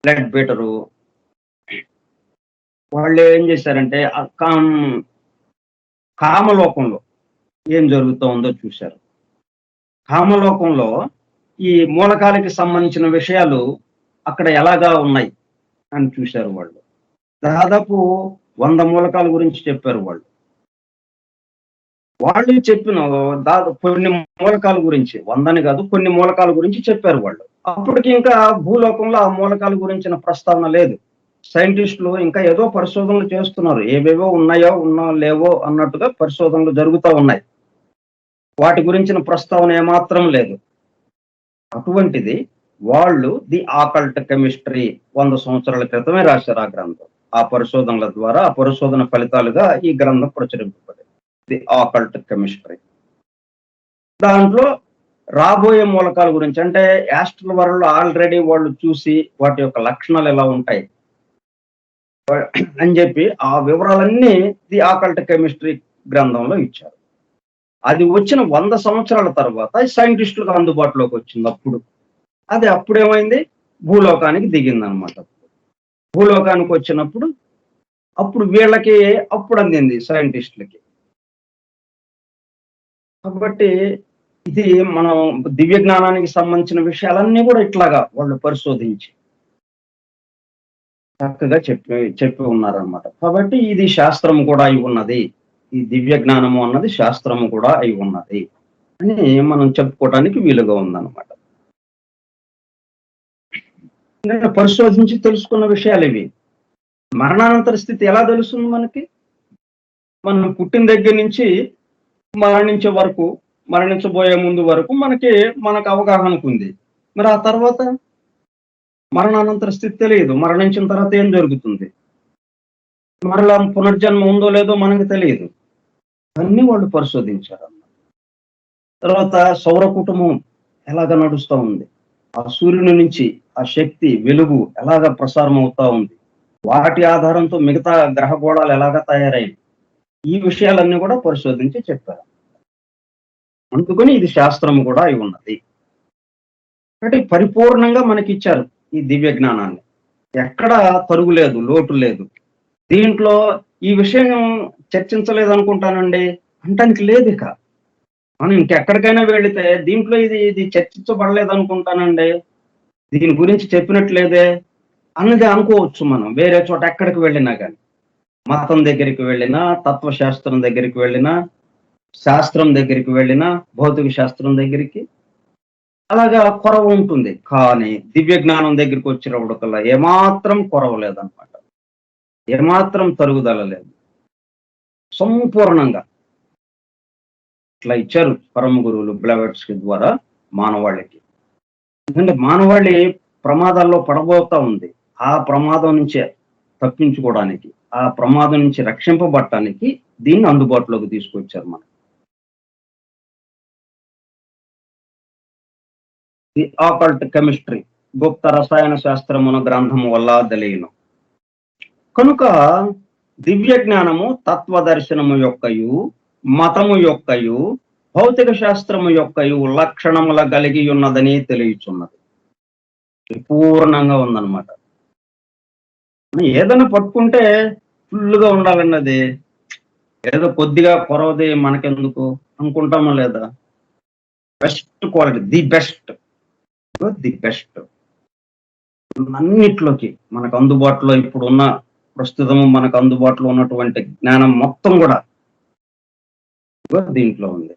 లెడ్ బీటరు వాళ్ళు ఏం చేశారంటే కామలోకంలో ఏం జరుగుతూ ఉందో చూశారు. కామలోకంలో ఈ మూలకాలకి సంబంధించిన విషయాలు అక్కడ ఎలాగా ఉన్నాయి అని చూశారు వాళ్ళు. దాదాపు 100 మూలకాల గురించి చెప్పారు వాళ్ళు. వాళ్ళు చెప్పిన కొన్ని మూలకాల గురించి 100 అని కాదు, కొన్ని మూలకాల గురించి చెప్పారు వాళ్ళు. అప్పటికి ఇంకా భూలోకంలో ఆ మూలకాల గురించిన ప్రస్తావన లేదు. సైంటిస్టులు ఇంకా ఏదో పరిశోధనలు చేస్తున్నారు. ఏవేవో లేవో అన్నట్టుగా పరిశోధనలు జరుగుతూ ఉన్నాయి. వాటి గురించిన ప్రస్తావన ఏమాత్రం లేదు. అటువంటిది వాళ్ళు ది ఆకల్ట్ కెమిస్ట్రీ 100 సంవత్సరాల క్రితమే రాశారు ఆ గ్రంథం. ఆ పరిశోధనల ద్వారా, ఆ పరిశోధన ఫలితాలుగా ఈ గ్రంథం ప్రచురింపబడింది. The occult chemistry. దాంట్లో రాబోయే మూలకాల గురించి, అంటే యాస్ట్రల్ వరల్డ్ ఆల్రెడీ వాళ్ళు చూసి వాటి యొక్క లక్షణాలు ఎలా ఉంటాయి అని చెప్పి ఆ వివరాలన్నీ ది ఆకల్ట్ కెమిస్ట్రీ గ్రంథంలో ఇచ్చారు. అది వచ్చిన 100 సంవత్సరాల తర్వాత సైంటిస్టులకు అందుబాటులోకి వచ్చింది. అప్పుడేమైంది? భూలోకానికి దిగిందనమాట. భూలోకానికి వచ్చినప్పుడు అప్పుడు వీళ్ళకి అందింది సైంటిస్టులకి. కాబట్టి ఇది మనం దివ్య జ్ఞానానికి సంబంధించిన విషయాలన్నీ కూడా ఇట్లాగా వాళ్ళు పరిశోధించి చక్కగా చెప్పి ఉన్నారనమాట. కాబట్టి ఇది శాస్త్రం కూడా అయి ఉన్నది. ఈ దివ్య జ్ఞానము అన్నది శాస్త్రము కూడా అయి ఉన్నది అని మనం చెప్పుకోవడానికి వీలుగా ఉందన్నమాట. పరిశోధించి తెలుసుకున్న విషయాలు ఇవి. మరణానంతర స్థితి ఎలా తెలుస్తుంది మనకి? మనం పుట్టిన దగ్గర నుంచి మరణించబోయే ముందు వరకు మనకు అవగాహనకు ఉంది. మరి ఆ తర్వాత మరణానంతర స్థితి తెలియదు. మరణించిన తర్వాత ఏం జరుగుతుంది? మరలా పునర్జన్మ ఉందో లేదో మనకు తెలియదు. అన్ని వాళ్ళు పరిశోధించారు. తర్వాత సౌర కుటుంబం ఎలాగ నడుస్తూ ఉంది, ఆ సూర్యుని నుంచి ఆ శక్తి వెలుగు ఎలాగ ప్రసారం అవుతా ఉంది, వాటి ఆధారంతో మిగతా గ్రహగోళాలు ఎలాగ తయారయ్యాయి, ఈ విషయాలన్నీ కూడా పరిశోధించి చెప్పారు. అందుకని ఇది శాస్త్రం కూడా అయి ఉన్నది. అంటే పరిపూర్ణంగా మనకిచ్చారు ఈ దివ్య జ్ఞానాన్ని. ఎక్కడ తరుగు లేదు, లోటు లేదు. దీంట్లో ఈ విషయం చర్చించలేదు అనుకుంటానండి అంటానికి లేదు. ఇక మనం ఇంకెక్కడికైనా వెళితే దీంట్లో ఇది చర్చించబడలేదు అనుకుంటానండి, దీని గురించి చెప్పినట్లేదే అన్నది అనుకోవచ్చు మనం. వేరే చోట ఎక్కడికి వెళ్ళినా కానీ, మతం దగ్గరికి వెళ్ళినా, తత్వశాస్త్రం దగ్గరికి వెళ్ళినా, శాస్త్రం దగ్గరికి వెళ్ళినా, భౌతిక శాస్త్రం దగ్గరికి అలాగా కొరవ ఉంటుంది. కానీ దివ్య జ్ఞానం దగ్గరికి వచ్చినప్పటికల్లా ఏమాత్రం కొరవ లేదనమాట. ఏమాత్రం తరుగుదల లేదు. సంపూర్ణంగా ఇట్లా ఇచ్చారు పరమ గురువులు బ్లెవెట్స్కి ద్వారా మానవాళికి. ఎందుకంటే మానవాళి ప్రమాదాల్లో పడబోతా ఉంది. ఆ ప్రమాదం నుంచి తప్పించుకోవడానికి, ఆ ప్రమాదం నుంచి రక్షింపబడటానికి దీన్ని అందుబాటులోకి తీసుకొచ్చారు మనం. ది ఆకల్ట్ కెమిస్ట్రీ గుప్త రసాయన శాస్త్రమున గ్రంథము వల్ల తెలియను. కనుక దివ్య జ్ఞానము తత్వదర్శనము యొక్కయు, మతము యొక్కయు, భౌతిక శాస్త్రము యొక్కయు లక్షణముల కలిగి ఉన్నదని తెలియచున్నది. పూర్ణంగా ఉందన్నమాట. ఏదైనా పట్టుకుంటే ఫుల్గా ఉండాలన్నది, ఏదో కొద్దిగా కొరవది మనకెందుకు అనుకుంటామో లేదా? బెస్ట్ క్వాలిటీ, ది బెస్ట్ అన్నిట్లోకి మనకు అందుబాటులో ఇప్పుడున్న ప్రస్తుతం మనకు అందుబాటులో ఉన్నటువంటి జ్ఞానం మొత్తం కూడా దీంట్లో ఉంది.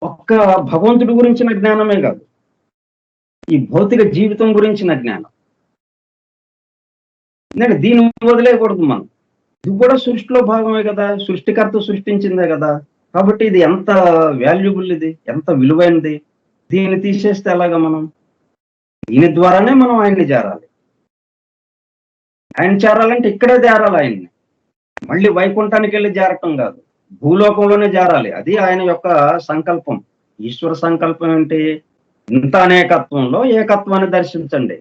ఒక్క భగవంతుడి గురించిన జ్ఞానమే కాదు, ఈ భౌతిక జీవితం గురించిన జ్ఞానం. ఎందుకంటే దీన్ని వదిలేయకూడదు మనం. ఇది కూడా సృష్టిలో భాగమే కదా, సృష్టికర్త సృష్టించిందే కదా. కాబట్టి ఇది ఎంత వాల్యుబుల్, ఇది ఎంత విలువైనది. దీన్ని తీసేస్తే ఎలాగా మనం? దీని ద్వారానే మనం ఆయన్ని చేరాలి. ఆయన చేరాలంటే ఇక్కడే చేరాలి ఆయన్ని. మళ్ళీ వైకుంఠానికి వెళ్ళి చేరటం కాదు, భూలోకంలోనే చేరాలి. అది ఆయన యొక్క సంకల్పం. ఈశ్వర సంకల్పం ఏంటి? ఇంత అనేకత్వంలో ఏకత్వాన్ని దర్శించండి.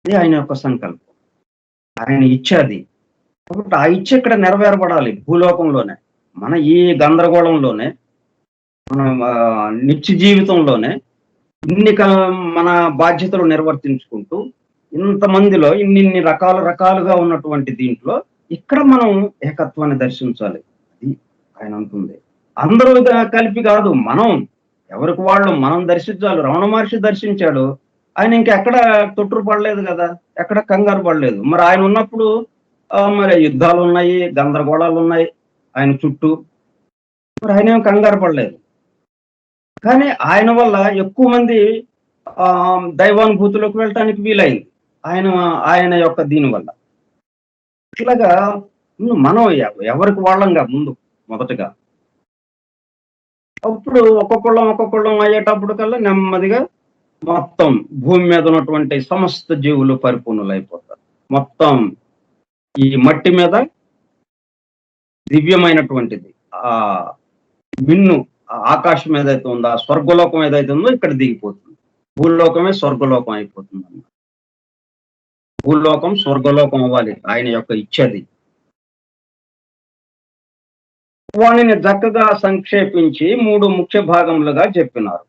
ఇది ఆయన యొక్క సంకల్పం, ఆయన ఇచ్చ అది. కాబట్టి ఆ ఇచ్చ ఇక్కడ నెరవేరబడాలి భూలోకంలోనే. మన ఈ గందరగోళంలోనే, మన నిత్య జీవితంలోనే మన బాధ్యతలు నిర్వర్తించుకుంటూ ఇంతమందిలో ఇన్ని రకాలుగా ఉన్నటువంటి దీంట్లో ఇక్కడ మనం ఏకత్వాన్ని దర్శించాలి. అది ఆయన అంటుంది. అందరూ కలిపి కాదు, మనం ఎవరికి వాళ్ళు మనం దర్శించాలి. రమణ మహర్షి దర్శించాడు, ఆయన ఇంకెక్కడ తొట్టురు పడలేదు కదా, ఎక్కడ కంగారు పడలేదు. మరి ఆయన ఉన్నప్పుడు మరి యుద్ధాలు ఉన్నాయి, గందరగోళాలు ఉన్నాయి ఆయన చుట్టూ, మరి ఆయన ఏం కంగారు పడలేదు. కానీ ఆయన వల్ల ఎక్కువ మంది దైవానుభూతిలోకి వెళ్ళటానికి వీలైంది ఆయన యొక్క దీనివల్ల. ఇట్లాగా మనం ఎవరికి వాళ్ళంగా ముందు మొదటగా, అప్పుడు ఒక్కొక్కళ్ళం అయ్యేటప్పుడు కల్లా నెమ్మదిగా మొత్తం భూమి మీద ఉన్నటువంటి సమస్త జీవులు పరిపూర్ణులు అయిపోతారు. మొత్తం ఈ మట్టి మీద దివ్యమైనటువంటిది ఆ మిన్ను ఆకాశం ఏదైతే ఉందో, ఆ స్వర్గలోకం ఏదైతే ఉందో ఇక్కడ దిగిపోతుంది. భూలోకమే స్వర్గలోకం అయిపోతుంది అన్నమాట. భూలోకం స్వర్గలోకం అవ్వాలి, ఆయన యొక్క ఇచ్ఛది. వాణిని చక్కగా సంక్షేపించి 3 ముఖ్య భాగములుగా చెప్పినారు.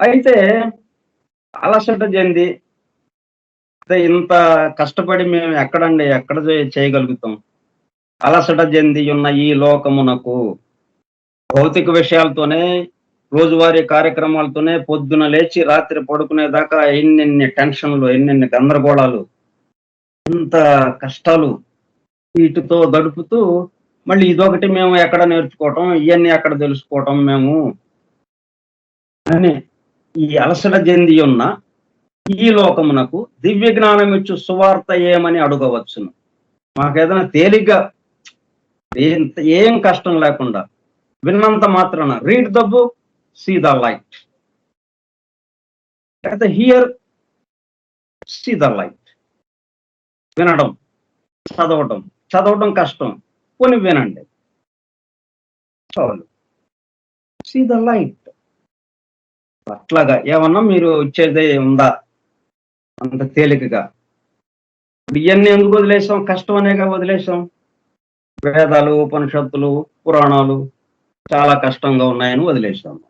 అయితే అలసట చెంది ఇంత కష్టపడి మేము ఎక్కడ చేయగలుగుతాం? అలసట చెంది ఉన్న ఈ లోకమునకు భౌతిక విషయాలతోనే, రోజువారీ కార్యక్రమాలతోనే పొద్దున లేచి రాత్రి పడుకునేదాకా ఎన్నెన్ని టెన్షన్లు, ఎన్నెన్ని గందరగోళాలు, ఇంత కష్టాలు వీటితో గడుపుతూ మళ్ళీ ఇదొకటి మేము ఎక్కడ నేర్చుకోవటం, ఇవన్నీ ఎక్కడ తెలుసుకోవటం మేము అని ఈ అలసట చెంది ఉన్న ఈ లోకమునకు దివ్య జ్ఞానం ఇచ్చు సువార్త ఏమని అడగవచ్చును. మాకేదైనా తేలిగ్గా ఏం కష్టం లేకుండా విన్నంత మాత్రాన, read the book, see the light. అయితే హియర్ సీ ద లైట్. వినడం, చదవడం కష్టం, కొని వినండి చాలు. See the light. అట్లాగా ఏమన్నా మీరు ఇచ్చేదే ఉందా అంత తేలికగా? ఇవన్నీ ఎందుకు వదిలేసాం? కష్టం అనేగా వదిలేసాం. వేదాలు, ఉపనిషత్తులు, పురాణాలు చాలా కష్టంగా ఉన్నాయని వదిలేసాము.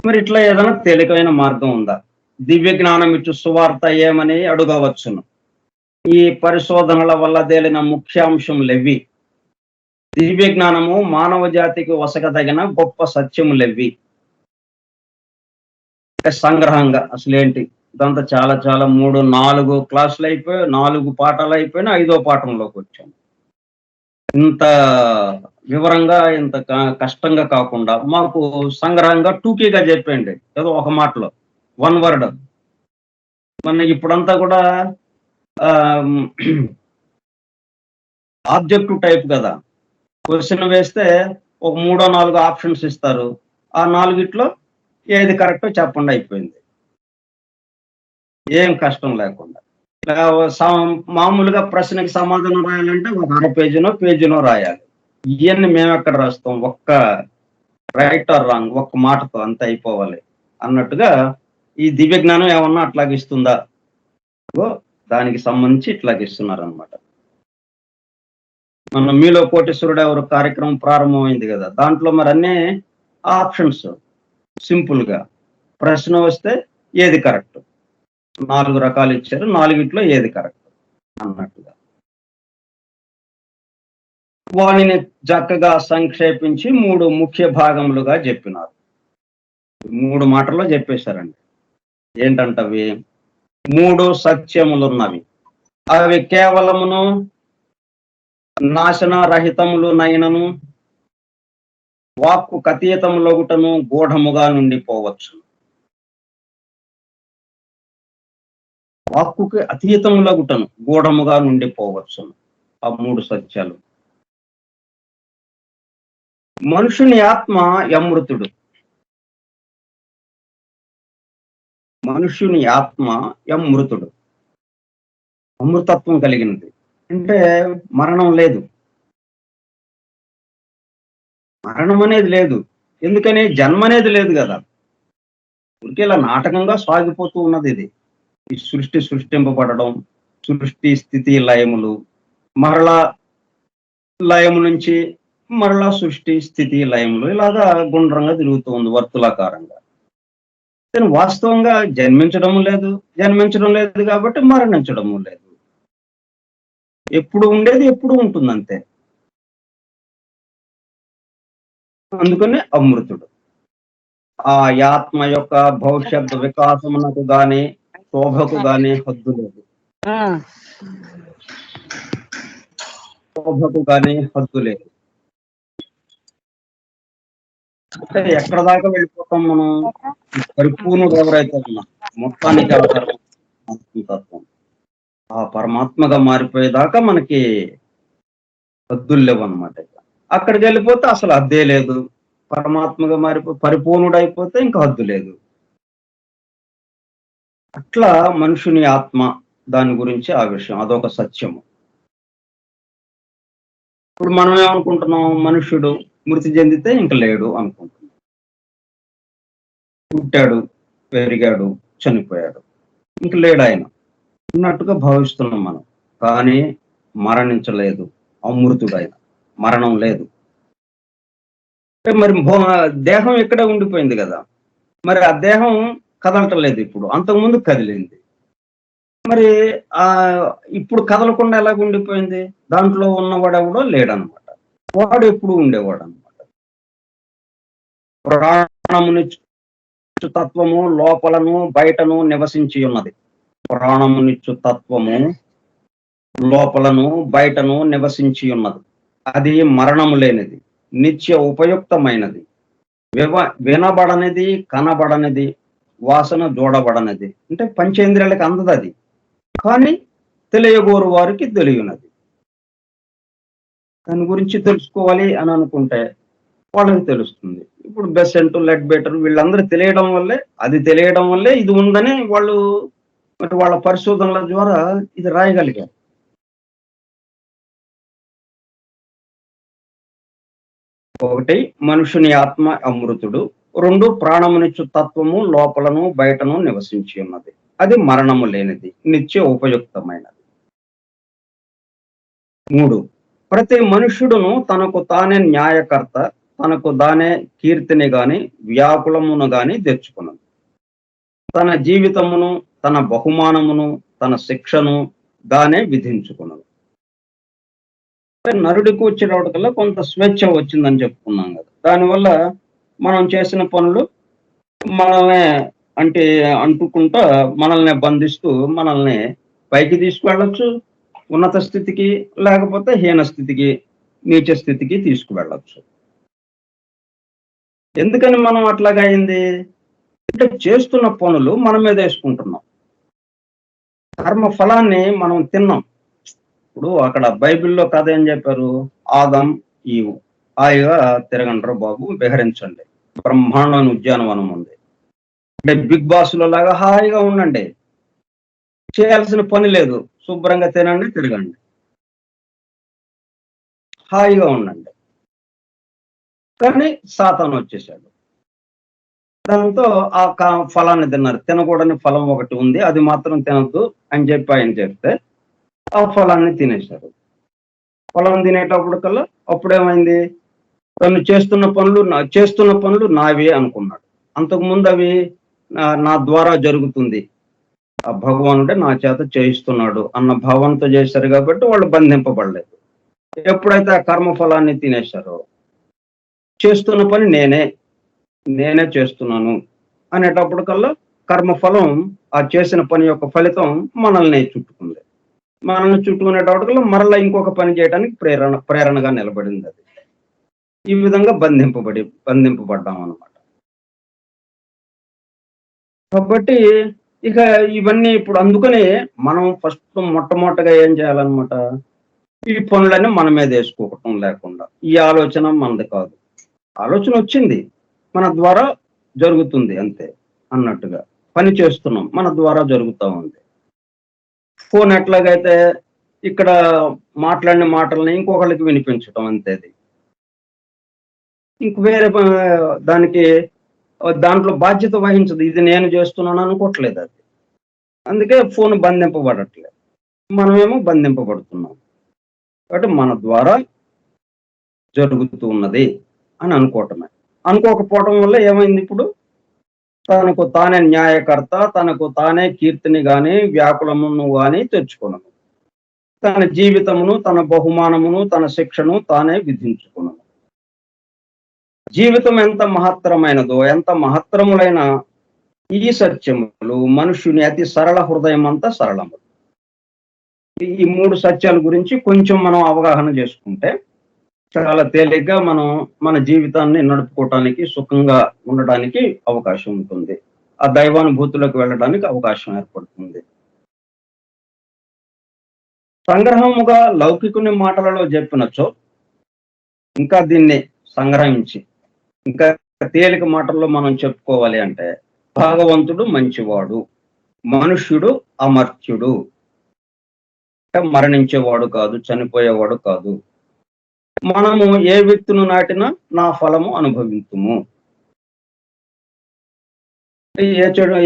మరి ఇట్లా ఏదైనా తేలికైన మార్గం ఉందా? దివ్య జ్ఞానం ఇచ్చు సువార్త ఏమని అడగవచ్చును. ఈ పరిశోధనల వల్ల తేలిన ముఖ్యాంశములెవ్వి. దివ్య జ్ఞానము మానవ జాతికి వసగదగిన గొప్ప సత్యములెవ్వి. సంగ్రహంగా అసలేంటి ఇదంతా చాలా 3-4 క్లాసులు అయిపోయి, 4 పాఠాలు అయిపోయినా 5వ పాఠంలోకి వచ్చాము. ఇంత వివరంగా, ఇంత కష్టంగా కాకుండా మాకు సంగ్రహంగా టూకీగా చెప్పండి, ఏదో ఒక మాటలో, 1 వర్డ్. మన ఇప్పుడంతా కూడా ఆబ్జెక్టివ్ టైప్ కదా. క్వశ్చన్ వేస్తే ఒక 3-4 ఆప్షన్స్ ఇస్తారు, ఆ 4గిట్లో ఏది కరెక్టో చెప్పండి, అయిపోయింది. ఏం కష్టం లేకుండా. మామూలుగా ప్రశ్నకి సమాధానం రాయాలంటే ఒక 1/2 పేజీనో రాయాలి. ఇవన్నీ మేము ఎక్కడ రాస్తాం? ఒక్క రైట్ ఆర్ రాంగ్, ఒక్క మాటతో అంత అయిపోవాలి అన్నట్టుగా ఈ దివ్య జ్ఞానం ఏమన్నా అట్లాగిస్తుందా? దానికి సంబంధించి ఇట్లాగిస్తున్నారు అనమాట. మన మీలో కోటేశ్వరుడు ఎవరు కార్యక్రమం ప్రారంభమైంది కదా, దాంట్లో మరి అన్నీ ఆప్షన్స్ సింపుల్ గా. ప్రశ్న వస్తే ఏది కరెక్ట్, 4 రకాలు ఇచ్చారు, 4గిట్లో ఏది కరెక్ట్ అన్నట్టుగా. వానిని చక్కగా సంక్షేపించి 3 ముఖ్య భాగములుగా చెప్పినారు. 3 మాటల్లో చెప్పేశారండి. ఏంటంటవి? 3 సత్యములున్నవి. అవి కేవలమును నాశన రహితములునైనను వాక్కు కతీతములొగుటను గూఢముగా నుండిపోవచ్చు. వాక్కుకి అతీతములగుటను గూఢముగా నుండిపోవచ్చును. ఆ 3 సత్యాలు. మనుషుని ఆత్మ అమృతుడు. మనుష్యుని ఆత్మ అమృతుడు. అమృతత్వం కలిగినది. అంటే మరణం లేదు. మరణం అనేది లేదు. ఎందుకని? జన్మ అనేది లేదు కదా. ఊరికే ఇలా నాటకంగా సాగిపోతూ ఉన్నది ఇది. ఈ సృష్టి సృష్టింపబడడం, సృష్టి స్థితి లయములు, మరలా లయము నుంచి మరలా సృష్టి స్థితి లయములు ఇలాగా గుండ్రంగా తిరుగుతూ ఉంది వర్తులాకారంగా. కానీ వాస్తవంగా జన్మించడం లేదు కాబట్టి మరణించడము లేదు. ఎప్పుడు ఉండేది ఎప్పుడు ఉంటుంది అంతే. అందుకనే అమృతుడు. ఆ ఆత్మ యొక్క భవిష్యత్ వికాసమునకు గాని శోభకు గాని హద్దు లేదు. శోభకు గాని హద్దు లేదు. అంటే ఎక్కడ దాకా వెళ్ళిపోతాం మనం? పరిపూర్ణుడు ఎవరైతే ఉన్నాం మొత్తానికి ఆధారం తత్వం. ఆ పరమాత్మగా మారిపోయేదాకా మనకి హద్దులు లేవు అన్నమాట. అక్కడికి వెళ్ళిపోతే అసలు హద్దే లేదు. పరమాత్మగా పరిపూర్ణుడు అయిపోతే ఇంకా హద్దు లేదు. అట్లా మనుషుని ఆత్మ, దాని గురించి ఆ విషయం, అదొక సత్యము. ఇప్పుడు మనం ఏమనుకుంటున్నాం? మనుష్యుడు మృతి చెందితే ఇంక లేడు అనుకుంటున్నాం. పుట్టాడు, పెరిగాడు, చనిపోయాడు, ఇంక లేడు ఆయన ఉన్నట్టుగా భావిస్తున్నాం మనం. కానీ మరణించలేదు, అమృతుడు ఆయన, మరణం లేదు. మరి దేహం ఇక్కడే ఉండిపోయింది కదా. మరి ఆ దేహం కదలటలేదు ఇప్పుడు, అంతకుముందు కదిలింది. మరి ఇప్పుడు కదలకుండా ఎలాగ ఉండిపోయింది? దాంట్లో ఉన్నవాడు ఎవడో లేడనమాట. వాడు ఎప్పుడు ఉండేవాడు అనమాట. ప్రాణమునిచ్చు తత్వము లోపలను బయటను నివసించి ఉన్నది. ప్రాణమునిచ్చు తత్వము లోపలను బయటను నివసించి ఉన్నది. అది మరణము లేనిది, నిత్య ఉపయుక్తమైనది, వినబడనిది, కనబడనిది, వాసన చూడబడనిది. అంటే పంచేంద్రియాలకు అందదు అది, కానీ తెలియగోరు వారికి తెలియనది. దాని గురించి తెలుసుకోవాలి అని అనుకుంటే వాళ్ళకి తెలుస్తుంది. ఇప్పుడు బెసెంట్, లెడ్బెటర్ వీళ్ళందరూ తెలియడం వల్లే ఇది ఉందని వాళ్ళు మరి వాళ్ళ పరిశోధనల ద్వారా ఇది రాయగలిగారు. ఒకటి, మనుషుని ఆత్మ అమృతుడు. 2, ప్రాణమునిచ్చు తత్వము లోపలను బయటను నివసించి ఉన్నది. అది మరణము లేనిది, నిత్య ఉపయుక్తమైనది. 3, ప్రతి మనుష్యుడును తనకు తానే న్యాయకర్త, తనకు తానే కీర్తిని గాని వ్యాకులమును గాని తెచ్చుకున్నది. తన జీవితమును, తన బహుమానమును, తన శిక్షను గానే విధించుకున్నది. నరుడికి వచ్చేటప్పటికల్లా కొంత స్వేచ్ఛ వచ్చిందని చెప్పుకున్నాం కదా. దానివల్ల మనం చేసిన పనులు మనల్ని అంటుకుంటా మనల్ని బంధిస్తూ మనల్ని పైకి తీసుకువెళ్ళొచ్చు, ఉన్నత స్థితికి, లేకపోతే హీన స్థితికి, నీచ స్థితికి తీసుకువెళ్ళొచ్చు. ఎందుకని మనం అట్లాగా అయింది అంటే చేస్తున్న పనులు మన మీద వేసుకుంటున్నాం. కర్మ ఫలాన్ని మనం తిన్నాం. ఇప్పుడు అక్కడ బైబిల్లో కథ ఏం చెప్పారు? ఆదం, ఈవు హాయిగా తిరగంటారు బాబు, విహరించండి, బ్రహ్మాండమైన ఉద్యానవనం ఉంది, అంటే బిగ్ బాస్ లో లాగా హాయిగా ఉండండి, చేయాల్సిన పని లేదు, శుభ్రంగా తినండి, తిరగండి, హాయిగా ఉండండి. కానీ సాతాను వచ్చేసాడు. దాంతో ఆ ఫలాన్ని తిన్నారు. తినకూడని ఫలం ఒకటి ఉంది, అది మాత్రం తినద్దు అని చెప్పి ఆయన చెప్తే ఆ ఫలాన్ని తినేశారు. ఫలం తినేటప్పటికల్లా అప్పుడేమైంది? తను చేస్తున్న పనులు నావే అనుకున్నాడు. అంతకుముందు అవి నా ద్వారా జరుగుతుంది, ఆ భగవానుడే నా చేత చేయిస్తున్నాడు అన్న భావంతో చేశారు కాబట్టి వాళ్ళు బంధింపబడలేదు. ఎప్పుడైతే ఆ కర్మఫలాన్ని తినేశారో, చేస్తున్న పని నేనే చేస్తున్నాను అనేటప్పటికల్లా కర్మఫలం, ఆ చేసిన పని యొక్క ఫలితం మనల్ని చుట్టుకుంది. మనల్ని చుట్టుకునేటప్పటికల్లా మరలా ఇంకొక పని చేయడానికి ప్రేరణగా నిలబడింది అది. ఈ విధంగా బంధింపబడ్డాం అన్నమాట. కాబట్టి ఇక ఇవన్నీ ఇప్పుడు అందుకనే మనం మొట్టమొదటగా ఏం చేయాలన్నమాట, ఈ పనులన్నీ మన మీద వేసుకోవటం లేకుండా, ఈ ఆలోచన మనది కాదు. ఆలోచన వచ్చింది, మన ద్వారా జరుగుతుంది అంతే అన్నట్టుగా. పని చేస్తున్నాం, మన ద్వారా జరుగుతా ఉంది. ఫోన్ ఎట్లాగైతే ఇక్కడ మాట్లాడిన మాటల్ని ఇంకొకళ్ళకి వినిపించటం అంతే అది. ఇంక వేరే దానికి దాంట్లో బాధ్యత వహించదు. ఇది నేను చేస్తున్నాను అనుకోవట్లేదు అది. అందుకే ఫోన్ బంధింపబడట్లేదు. మనమేమో బంధింపబడుతున్నాం. కాబట్టి మన ద్వారా జరుగుతూ ఉన్నది అని అనుకోవటమే. అనుకోకపోవటం వల్ల ఏమైంది ఇప్పుడు, తనకు తానే న్యాయకర్త, తనకు తానే కీర్తిని గాని, వ్యాకులమును గాని తెచ్చుకొనును. తన జీవితమును, తన బహుమానమును, తన శిక్షను తానే విధించుకొనును. జీవితం ఎంత మహత్తరమైనదో, ఎంత మహత్తరములైన ఈ సత్యములు మనుష్యుని అతి సరళ హృదయం అంతా సరళము. ఈ 3 సత్యాల గురించి కొంచెం మనం అవగాహన చేసుకుంటే చాలా తేలిగ్గా మనం మన జీవితాన్ని నడుపుకోవటానికి, సుఖంగా ఉండడానికి అవకాశం ఉంటుంది. ఆ దైవానుభూతిలోకి వెళ్ళడానికి అవకాశం ఏర్పడుతుంది. సంగ్రహముగా లౌకికుని మాటలలో చెప్పినచో, ఇంకా దీన్ని సంగ్రహించి, ఇంకా తేలిక మాటల్లో మనం చెప్పుకోవాలి అంటే, భగవంతుడు మంచివాడు, మనుష్యుడు అమర్త్యుడు. మరణించేవాడు కాదు, చనిపోయేవాడు కాదు. మనము ఏ విత్తును నాటినా నా ఫలము అనుభవింతుము.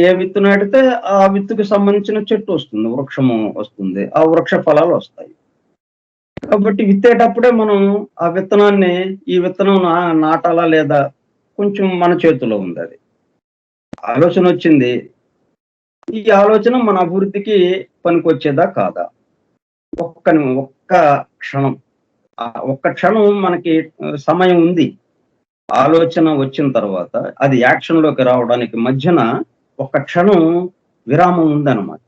ఏ విత్తు నాటితే ఆ విత్తుకు సంబంధించిన చెట్టు వస్తుంది, వృక్షము వస్తుంది, ఆ వృక్ష ఫలాలు వస్తాయి. కాబట్టి విత్తేటప్పుడే మనం ఆ విత్తనాన్ని, ఈ విత్తనం నాటాలా లేదా కొంచెం మన చేతిలో ఉంది. అది ఆలోచన వచ్చింది, ఈ ఆలోచన మన అభివృద్ధికి పనికొచ్చేదా కాదా? ఒక్క క్షణం, ఒక్క క్షణం మనకి సమయం ఉంది. ఆలోచన వచ్చిన తర్వాత అది యాక్షన్ లోకి రావడానికి మధ్యన ఒక్క క్షణం విరామం ఉందన్నమాట.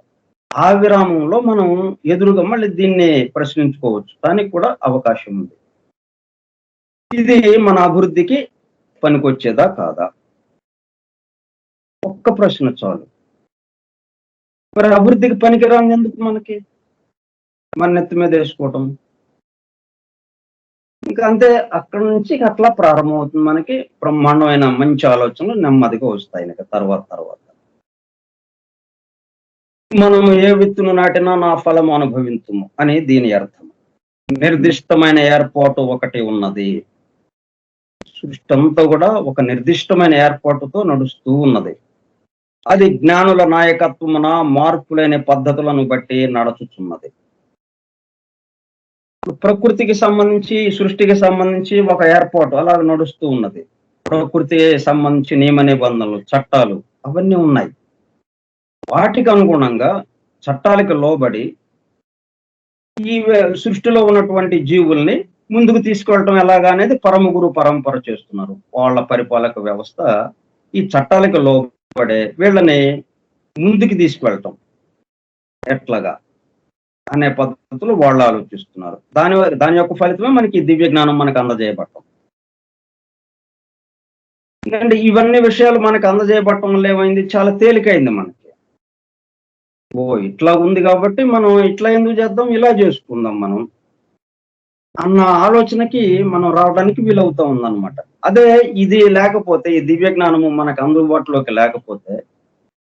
ఆ విరామంలో మనం ఎదురుగా మళ్ళీ దీన్ని ప్రశ్నించుకోవచ్చు, దానికి కూడా అవకాశం ఉంది. ఇది మన అభివృద్ధికి పనికొచ్చేదా కాదా? ఒక్క ప్రశ్న చాలు. మరి అభివృద్ధికి పనికిరాని ఎందుకు మనకి మన నెత్తి మీద వేసుకోవటం? ఇంకా అంతే, అక్కడి నుంచి అట్లా ప్రారంభమవుతుంది. మనకి బ్రహ్మాండమైన మంచి ఆలోచనలు నెమ్మదిగా వస్తాయి ఇక తర్వాత. మనము ఏ విత్తును నాటినా నా ఫలము అనుభవించుము అని దీని అర్థం. నిర్దిష్టమైన ఏర్పాటు ఒకటి ఉన్నది. సృష్టి అంతా కూడా ఒక నిర్దిష్టమైన ఏర్పాటుతో నడుస్తూ ఉన్నది. అది జ్ఞానుల నాయకత్వమున మార్పులేని పద్ధతులను బట్టి నడుచుచున్నది. ప్రకృతికి సంబంధించి, సృష్టికి సంబంధించి ఒక ఏర్పాటు అలా నడుస్తూ ఉన్నది. ప్రకృతి సంబంధించి నియమ నిబంధనలు, చట్టాలు అవన్నీ ఉన్నాయి. వాటికి అనుగుణంగా చట్టాలకు లోబడి ఈ సృష్టిలో ఉన్నటువంటి జీవుల్ని ముందుకు తీసుకెళ్ళటం ఎలాగా అనేది పరమగురు పరంపర చేస్తున్నారు. వాళ్ళ పరిపాలక వ్యవస్థ ఈ చట్టాలకు లోబడే వీళ్ళని ముందుకు తీసుకువెళ్ళటం ఎట్లాగా అనే పద్ధతులు వాళ్ళు ఆలోచిస్తున్నారు. దాని యొక్క ఫలితమే మనకి దివ్య జ్ఞానం మనకు అందజేయబడటం. ఎందుకంటే ఇవన్నీ విషయాలు మనకు అందజేయబడటం వల్ల ఏమైంది, చాలా తేలికైంది మనకి. ఇట్లా ఉంది కాబట్టి మనం ఇట్లా ఎందుకు చేద్దాం, ఇలా చేసుకుందాం మనం అన్న ఆలోచనకి మనం రావడానికి వీలవుతా ఉందన్నమాట. అదే ఇది లేకపోతే, ఈ దివ్య జ్ఞానము మనకు అందుబాటులోకి లేకపోతే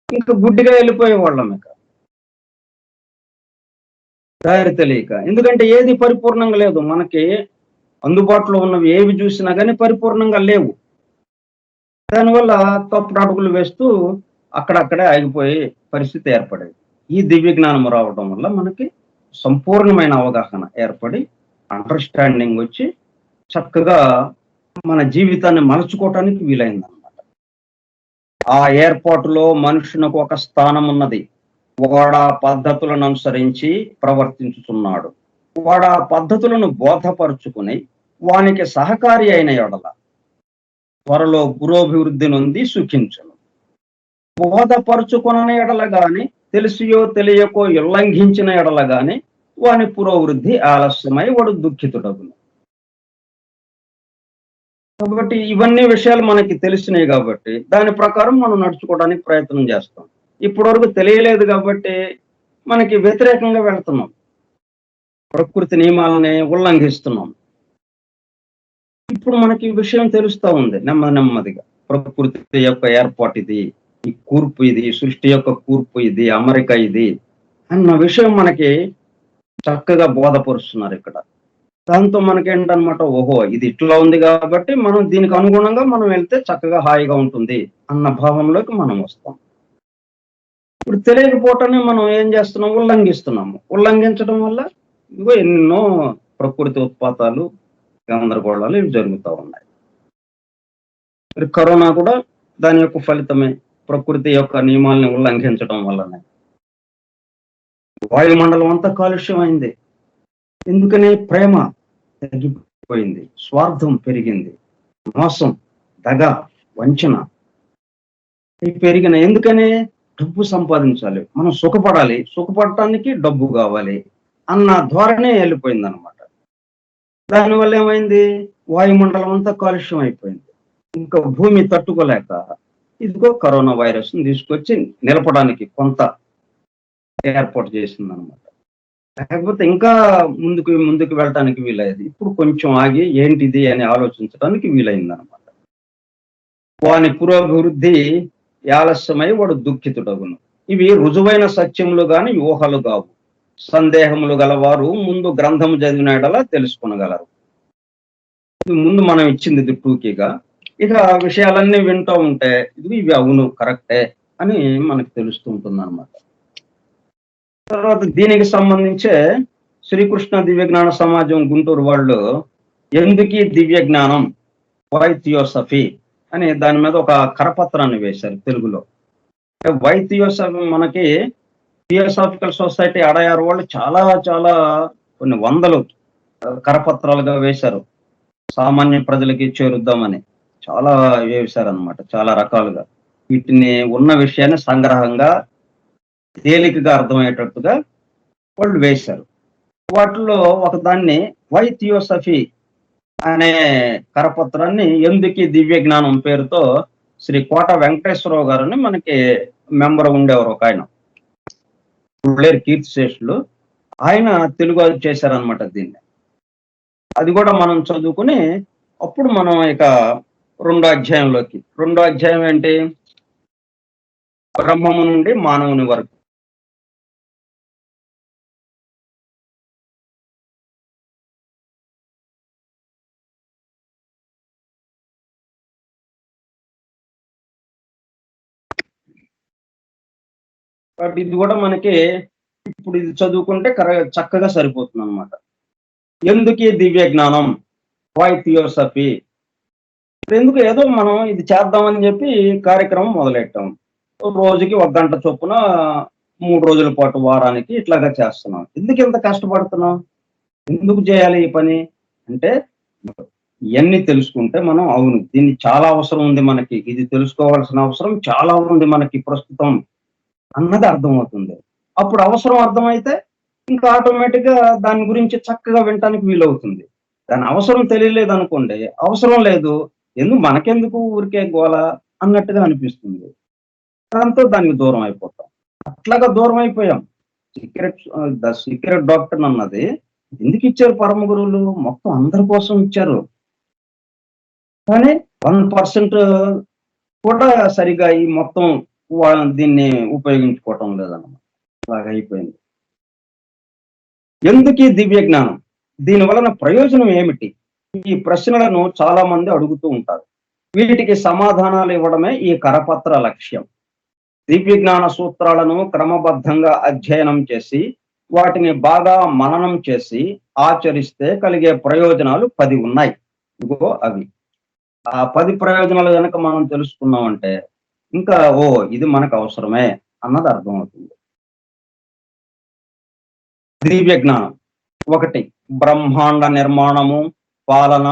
ఇంకా గుడ్డిగా వెళ్ళిపోయే వాళ్ళం ఇక దారి తెలియక. ఎందుకంటే ఏది పరిపూర్ణంగా లేదు. మనకి అందుబాటులో ఉన్నవి ఏవి చూసినా కానీ పరిపూర్ణంగా లేవు. దానివల్ల తప్పుడు అడుగులు వేస్తూ అక్కడక్కడే ఆగిపోయే పరిస్థితి ఏర్పడేది. ఈ దివ్య జ్ఞానం రావడం వల్ల మనకి సంపూర్ణమైన అవగాహన ఏర్పడి, అండర్స్టాండింగ్ వచ్చి చక్కగా మన జీవితాన్ని మలుచుకోవటానికి వీలైందన్నమాట. ఆ ఏర్పాటులో మనుషునికి ఒక స్థానం ఉన్నది. వాడు ఆ పద్ధతులను అనుసరించి ప్రవర్తించుతున్నాడు. వాడు ఆ పద్ధతులను బోధపరుచుకుని వానికి సహకారి అయిన ఎడల త్వరలో పురోభివృద్ధి నొంది సుఖించును. బోధపరుచుకున్న ఎడల గాని తెలిసియో తెలియకో ఉల్లంఘించిన ఎడల గాని వాని పురోవృద్ధి ఆలస్యమై వాడు దుఃఖితుడగును. కాబట్టి ఇవన్నీ విషయాలు మనకి తెలిసినాయి కాబట్టి దాని ప్రకారం మనం నడుచుకోవడానికి ప్రయత్నం చేస్తాం. ఇప్పటి వరకు తెలియలేదు కాబట్టి మనకి వ్యతిరేకంగా వెళ్తున్నాం, ప్రకృతి నియమాలని ఉల్లంఘిస్తున్నాం. ఇప్పుడు మనకి విషయం తెలుస్తా ఉంది నెమ్మదిగా. ప్రకృతి యొక్క ఏర్పాటు ఇది, ఈ కూర్పు ఇది, సృష్టి యొక్క కూర్పు ఇది, అమరిక ఇది అన్న విషయం మనకి చక్కగా బోధపరుస్తున్నారు ఇక్కడ. దాంతో మనకేంటనమాట, ఓహో ఇది ఇట్లా ఉంది కాబట్టి మనం దీనికి అనుగుణంగా మనం వెళ్తే చక్కగా హాయిగా ఉంటుంది అన్న భావంలోకి మనం వస్తాం. ఇప్పుడు తెలియకపోవటాన్ని మనం ఏం చేస్తున్నాం, ఉల్లంఘిస్తున్నాము. ఉల్లంఘించడం వల్ల ఇదిగో ఎన్నో ప్రకృతి ఉత్పాతాలు, గందరగోళాలు ఇవి జరుగుతూ ఉన్నాయి. మరి కరోనా కూడా దాని యొక్క ఫలితమే, ప్రకృతి యొక్క నియమాల్ని ఉల్లంఘించడం వల్లనే. వాయుమండలం అంతా కాలుష్యం అయింది. ఎందుకని? ప్రేమ తగ్గిపోయింది, స్వార్థం పెరిగింది, మోసం, దగ, వంచన పెరిగిన. ఎందుకని? డబ్బు సంపాదించాలి, మనం సుఖపడాలి, సుఖపడటానికి డబ్బు కావాలి అన్న ధోరణే వెళ్ళిపోయింది అనమాట. దానివల్ల ఏమైంది, వాయుమండలం అంతా కాలుష్యం అయిపోయింది. ఇంకా భూమి తట్టుకోలేక ఇదిగో కరోనా వైరస్ ని తీసుకొచ్చి నిలపడానికి కొంత ఏర్పాటు చేసింది అనమాట. లేకపోతే ఇంకా ముందుకు వెళ్ళటానికి వీలయ్యేది. ఇప్పుడు కొంచెం ఆగి ఏంటిది అని ఆలోచించడానికి వీలైంది అనమాట. వాని పురోభివృద్ధి ఆలస్యమై వాడు దుఃఖితుడగును. ఇవి రుజువైన సత్యములు గాని ఊహలు కావు. సందేహములు గలవారు ముందు గ్రంథము చదివిన ఎడల తెలుసుకొనగలరు. ముందు మనం ఇచ్చింది ఇది టూకీగా. ఇక విషయాలన్నీ వింటూ ఉంటే ఇవి అవును కరెక్టే అని మనకు తెలుస్తూ ఉంటుంది అనమాట. తర్వాత దీనికి సంబంధించే శ్రీకృష్ణ దివ్య జ్ఞాన సమాజం గుంటూరు వాళ్ళు ఎందుకీ దివ్య జ్ఞానం వై థియోసఫీ అని దాని మీద ఒక కరపత్రాన్ని వేశారు తెలుగులో. వై థియోసఫీ, మనకి థియోసాఫికల్ సొసైటీ అడయారు వాళ్ళు చాలా చాలా కొన్ని వందలు కరపత్రాలుగా వేశారు. సామాన్య ప్రజలకి చేరుద్దామని చాలా వేశారనమాట, చాలా రకాలుగా. వీటిని ఉన్న విషయాన్ని సంగ్రహంగా తేలికగా అర్థమయ్యేటట్టుగా వాళ్ళు వేశారు. వాటిలో ఒకదాన్ని వై థియోసఫీ అనే కరపత్రాన్ని ఎందుకీ దివ్య జ్ఞానం పేరుతో శ్రీ కోట వెంకటేశ్వరరావు గారని మనకి మెంబర్ ఉండేవారు ఒక ఆయన, పుల్లేరు కీర్తిశేషులు. ఆయన తెలుగు చేశారనమాట దీన్ని. అది కూడా మనం చదువుకుని అప్పుడు మనం ఇక రెండో అధ్యాయం ఏంటి, బ్రహ్మము నుండి మానవుని వరకు. కాబట్టి ఇది కూడా మనకి ఇప్పుడు ఇది చదువుకుంటే చక్కగా సరిపోతుంది అనమాట. ఎందుకీ దివ్య జ్ఞానం వై థియోసఫీ. ఎందుకు ఏదో మనం ఇది చేద్దామని చెప్పి కార్యక్రమం మొదలెట్టాం. రోజుకి 1 గంట చొప్పున 3 రోజుల పాటు వారానికి ఇట్లాగా చేస్తున్నాం. ఎందుకు ఇంత కష్టపడుతున్నాం, ఎందుకు చేయాలి ఈ పని అంటే, ఇవన్నీ తెలుసుకుంటే మనం అవును దీన్ని చాలా అవసరం ఉంది మనకి, ఇది తెలుసుకోవాల్సిన అవసరం చాలా ఉంది మనకి ప్రస్తుతం అన్నది అర్థమవుతుంది. అప్పుడు అవసరం అర్థమైతే ఇంకా ఆటోమేటిక్ గా దాని గురించి చక్కగా వినటానికి వీలవుతుంది. దాని అవసరం తెలియలేదు అనుకోండి, అవసరం లేదు మనకెందుకు ఊరికే గోల అన్నట్టుగా అనిపిస్తుంది. దాంతో దానికి దూరం అయిపోతాం. అట్లాగా దూరం అయిపోయాం. ద సీక్రెట్ డాక్టర్ అన్నది ఎందుకు ఇచ్చారు పరమ గురువులు, మొత్తం అందరి కోసం ఇచ్చారు. కానీ 1% కూడా సరిగా ఈ మొత్తం దీన్ని ఉపయోగించుకోవటం లేదన్నమాట. అలాగ అయిపోయింది. ఎందుకు ఈ దివ్య జ్ఞానం, దీని వలన ప్రయోజనం ఏమిటి, ఈ ప్రశ్నలను చాలా మంది అడుగుతూ ఉంటారు. వీటికి సమాధానాలు ఇవ్వడమే ఈ కరపత్ర లక్ష్యం. దివ్య జ్ఞాన సూత్రాలను క్రమబద్ధంగా అధ్యయనం చేసి వాటిని బాగా మననం చేసి ఆచరిస్తే కలిగే ప్రయోజనాలు 10 ఉన్నాయి. ఇదిగో అవి. ఆ 10 ప్రయోజనాలు కనుక మనం తెలుసుకున్నామంటే ఇంకా ఇది మనకు అవసరమే అన్నది అర్థమవుతుంది. దివ్య జ్ఞానం ఒకటి బ్రహ్మాండ నిర్మాణము, పాలన,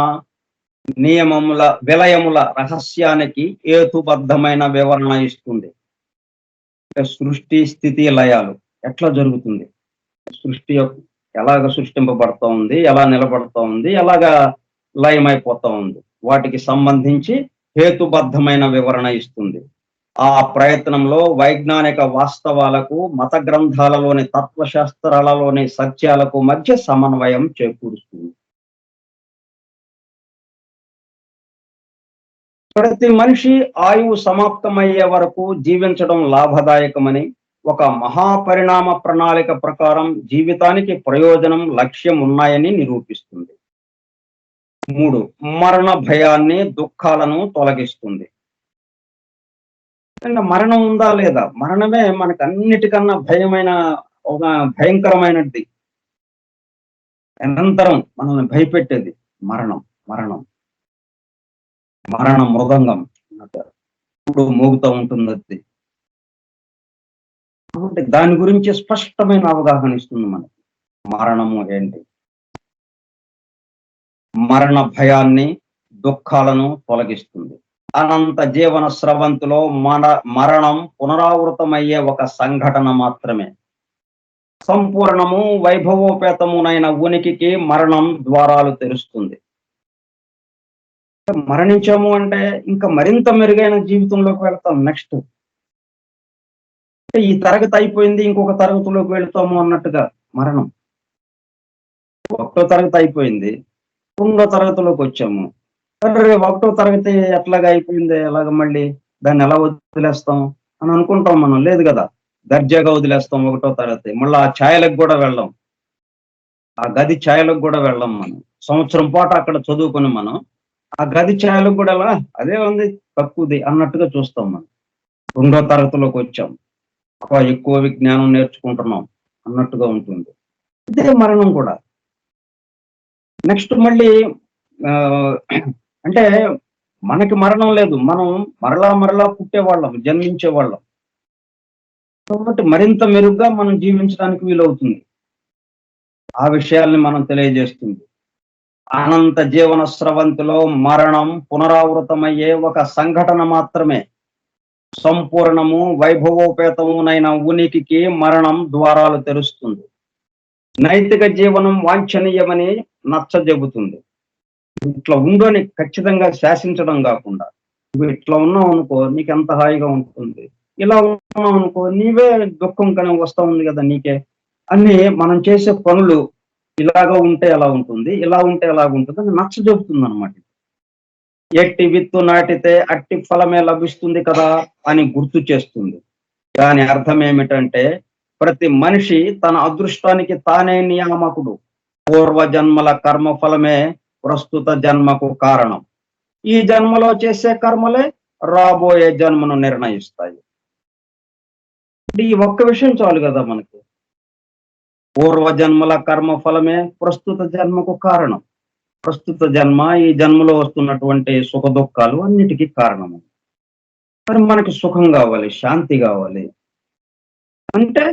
నియమముల విలయముల రహస్యానికి హేతుబద్ధమైన వివరణ ఇస్తుంది. సృష్టి స్థితి లయాలు ఎట్లా జరుగుతుంది, సృష్టి ఎలాగ సృష్టింపబడతా ఉంది, ఎలా నిలబడతా ఉంది, ఎలాగా లయమైపోతా ఉంది, వాటికి సంబంధించి హేతుబద్ధమైన వివరణ ఇస్తుంది. ఆ ప్రయత్నంలో వైజ్ఞానిక వాస్తవాలకు, మత గ్రంథాలలోని తత్వశాస్త్రాలలోని సత్యాలకు మధ్య సమన్వయం చేకూరుస్తుంది. ప్రతి మనిషి ఆయువు సమాప్తమయ్యే వరకు జీవించడం లాభదాయకమని, ఒక మహాపరిణామ ప్రణాళిక ప్రకారం జీవితానికి ప్రయోజనం, లక్ష్యం ఉన్నాయని నిరూపిస్తుంది. 3, మరణ భయాన్ని, దుఃఖాలను తొలగిస్తుంది. మరణం ఉందా లేదా, మరణమే మనకు అన్నిటికన్నా ఒక భయంకరమైనది, నిరంతరం మనల్ని భయపెట్టేది మరణం. మరణం మరణ మృదంగం ఇప్పుడు మోగుతూ ఉంటుంది అది. కాబట్టి దాని గురించి స్పష్టమైన అవగాహన ఇస్తుంది మనకి. మరణము ఏంటి, మరణ భయాన్ని, దుఃఖాలను తొలగిస్తుంది. అనంత జీవన స్రవంతిలో మరణం పునరావృతమయ్యే ఒక సంఘటన మాత్రమే. సంపూర్ణము, వైభవోపేతమునైన ఉనికికి మరణం ద్వారాలు తెరుస్తుంది. మరణించాము అంటే ఇంకా మరింత మెరుగైన జీవితంలోకి వెళ్తాం. నెక్స్ట్ ఈ తరగతి అయిపోయింది, ఇంకొక తరగతిలోకి వెళ్తాము అన్నట్టుగా మరణం. 1వ తరగతి అయిపోయింది, 2వ తరగతిలోకి వచ్చాము. 1వ తరగతి ఎట్లాగా అయిపోయింది, ఎలాగ మళ్ళీ దాన్ని ఎలా వదిలేస్తాం అని అనుకుంటాం మనం. లేదు కదా, దర్జాగా వదిలేస్తాం 1వ తరగతి. మళ్ళీ ఆ ఛాయలకు కూడా వెళ్ళాం, ఆ గది ఛాయలకు కూడా వెళ్ళాం. మనం సంవత్సరం పాటు అక్కడ చదువుకొని మనం ఆ గది ఛాయలకు కూడా ఎలా అదే ఉంది, తక్కువది అన్నట్టుగా చూస్తాం. మనం 2వ తరగతిలోకి వచ్చాం, ఎక్కువ విజ్ఞానం నేర్చుకుంటున్నాం అన్నట్టుగా ఉంటుంది. ఇదే మరణం కూడా. నెక్స్ట్ మళ్ళీ అంటే మనకి మరణం లేదు, మనం మరలా పుట్టేవాళ్ళం, జన్మించేవాళ్ళం. కాబట్టి మరింత మెరుగ్గా మనం జీవించడానికి వీలవుతుంది. ఆ విషయాల్ని మనం తెలియజేస్తుంది. అనంత జీవన స్రవంతిలో మరణం పునరావృతమయ్యే ఒక సంఘటన మాత్రమే. సంపూర్ణము, వైభవోపేతమునైన ఉనికికి మరణం ద్వారాలు తెరుస్తుంది. నైతిక జీవనం వాంఛనీయమని నచ్చజెబుతుంది. ఇట్లా ఉండు అని ఖచ్చితంగా శాసించడం కాకుండా, నువ్వు ఇట్లా ఉన్నావు అనుకో నీకు ఎంత హాయిగా ఉంటుంది, ఇలా ఉన్నావు అనుకో నీవే దుఃఖం కానీ వస్తా ఉంది కదా నీకే అని మనం చేసే పనులు ఇలాగా ఉంటే ఎలా ఉంటుంది, ఇలా ఉంటే ఎలాగ ఉంటుంది అని నచ్చజెబుతుంది అనమాట. ఎట్టి విత్తు నాటితే అట్టి ఫలమే లభిస్తుంది కదా అని గుర్తు చేస్తుంది. దాని అర్థం ఏమిటంటే ప్రతి మనిషి తన అదృష్టానికి తానే నియామకుడు. పూర్వజన్మల కర్మఫలమే ప్రస్తుత జన్మకు కారణం. ఈ జన్మలో చేసే కర్మలే రాబోయే జన్మను నిర్ణయిస్తాయి. ఈ ఒక్క విషయం చాలు కదా మనకి. పూర్వజన్మల కర్మ ఫలమే ప్రస్తుత జన్మకు కారణం. ప్రస్తుత జన్మ, ఈ జన్మలో వస్తున్నటువంటి సుఖ దుఃఖాలు అన్నిటికీ కారణము. మరి మనకి సుఖం కావాలి, శాంతి కావాలి అంటే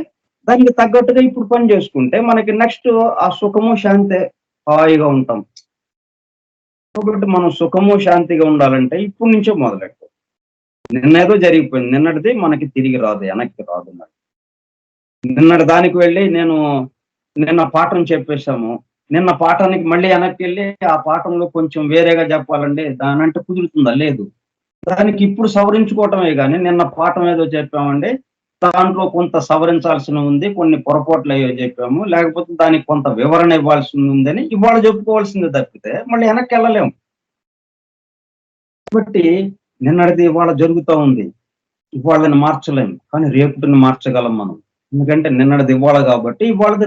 దానికి తగ్గట్టుగా ఇప్పుడు పని చేసుకుంటే మనకి నెక్స్ట్ ఆ సుఖము శాంతి హాయిగా ఉంటాం. కాబట్టి మనం సుఖము శాంతిగా ఉండాలంటే ఇప్పటి నుంచే మొదలెట్టు. నిన్నేదో జరిగిపోయింది, నిన్నటిది మనకి తిరిగి రాదు, వెనక్కి రాదు. నిన్నటి దానికి వెళ్ళి నిన్న పాఠం చెప్పేశాము, నిన్న పాఠానికి మళ్ళీ వెనక్కి వెళ్ళి ఆ పాఠంలో కొంచెం వేరేగా చెప్పాలండి దానంటే కుదురుతుందా? లేదు. దానికి ఇప్పుడు సవరించుకోవటమే కానీ నిన్న పాఠం ఏదో చెప్పామండి, దాంట్లో కొంత సవరించాల్సి ఉంది, కొన్ని పొరపాట్లు అయ్యో చెప్పాము, లేకపోతే దానికి కొంత వివరణ ఇవ్వాల్సి ఉందని ఇవాళ చెప్పుకోవాల్సింది తప్పితే మళ్ళీ వెనక్కి వెళ్ళలేము. కాబట్టి నిన్నటిది ఇవాళ జరుగుతూ ఉంది, ఇవాళని మార్చలేము, కానీ రేపుని మార్చగలం మనం. ఎందుకంటే నిన్నటిది ఇవాళ కాబట్టి ఇవాళది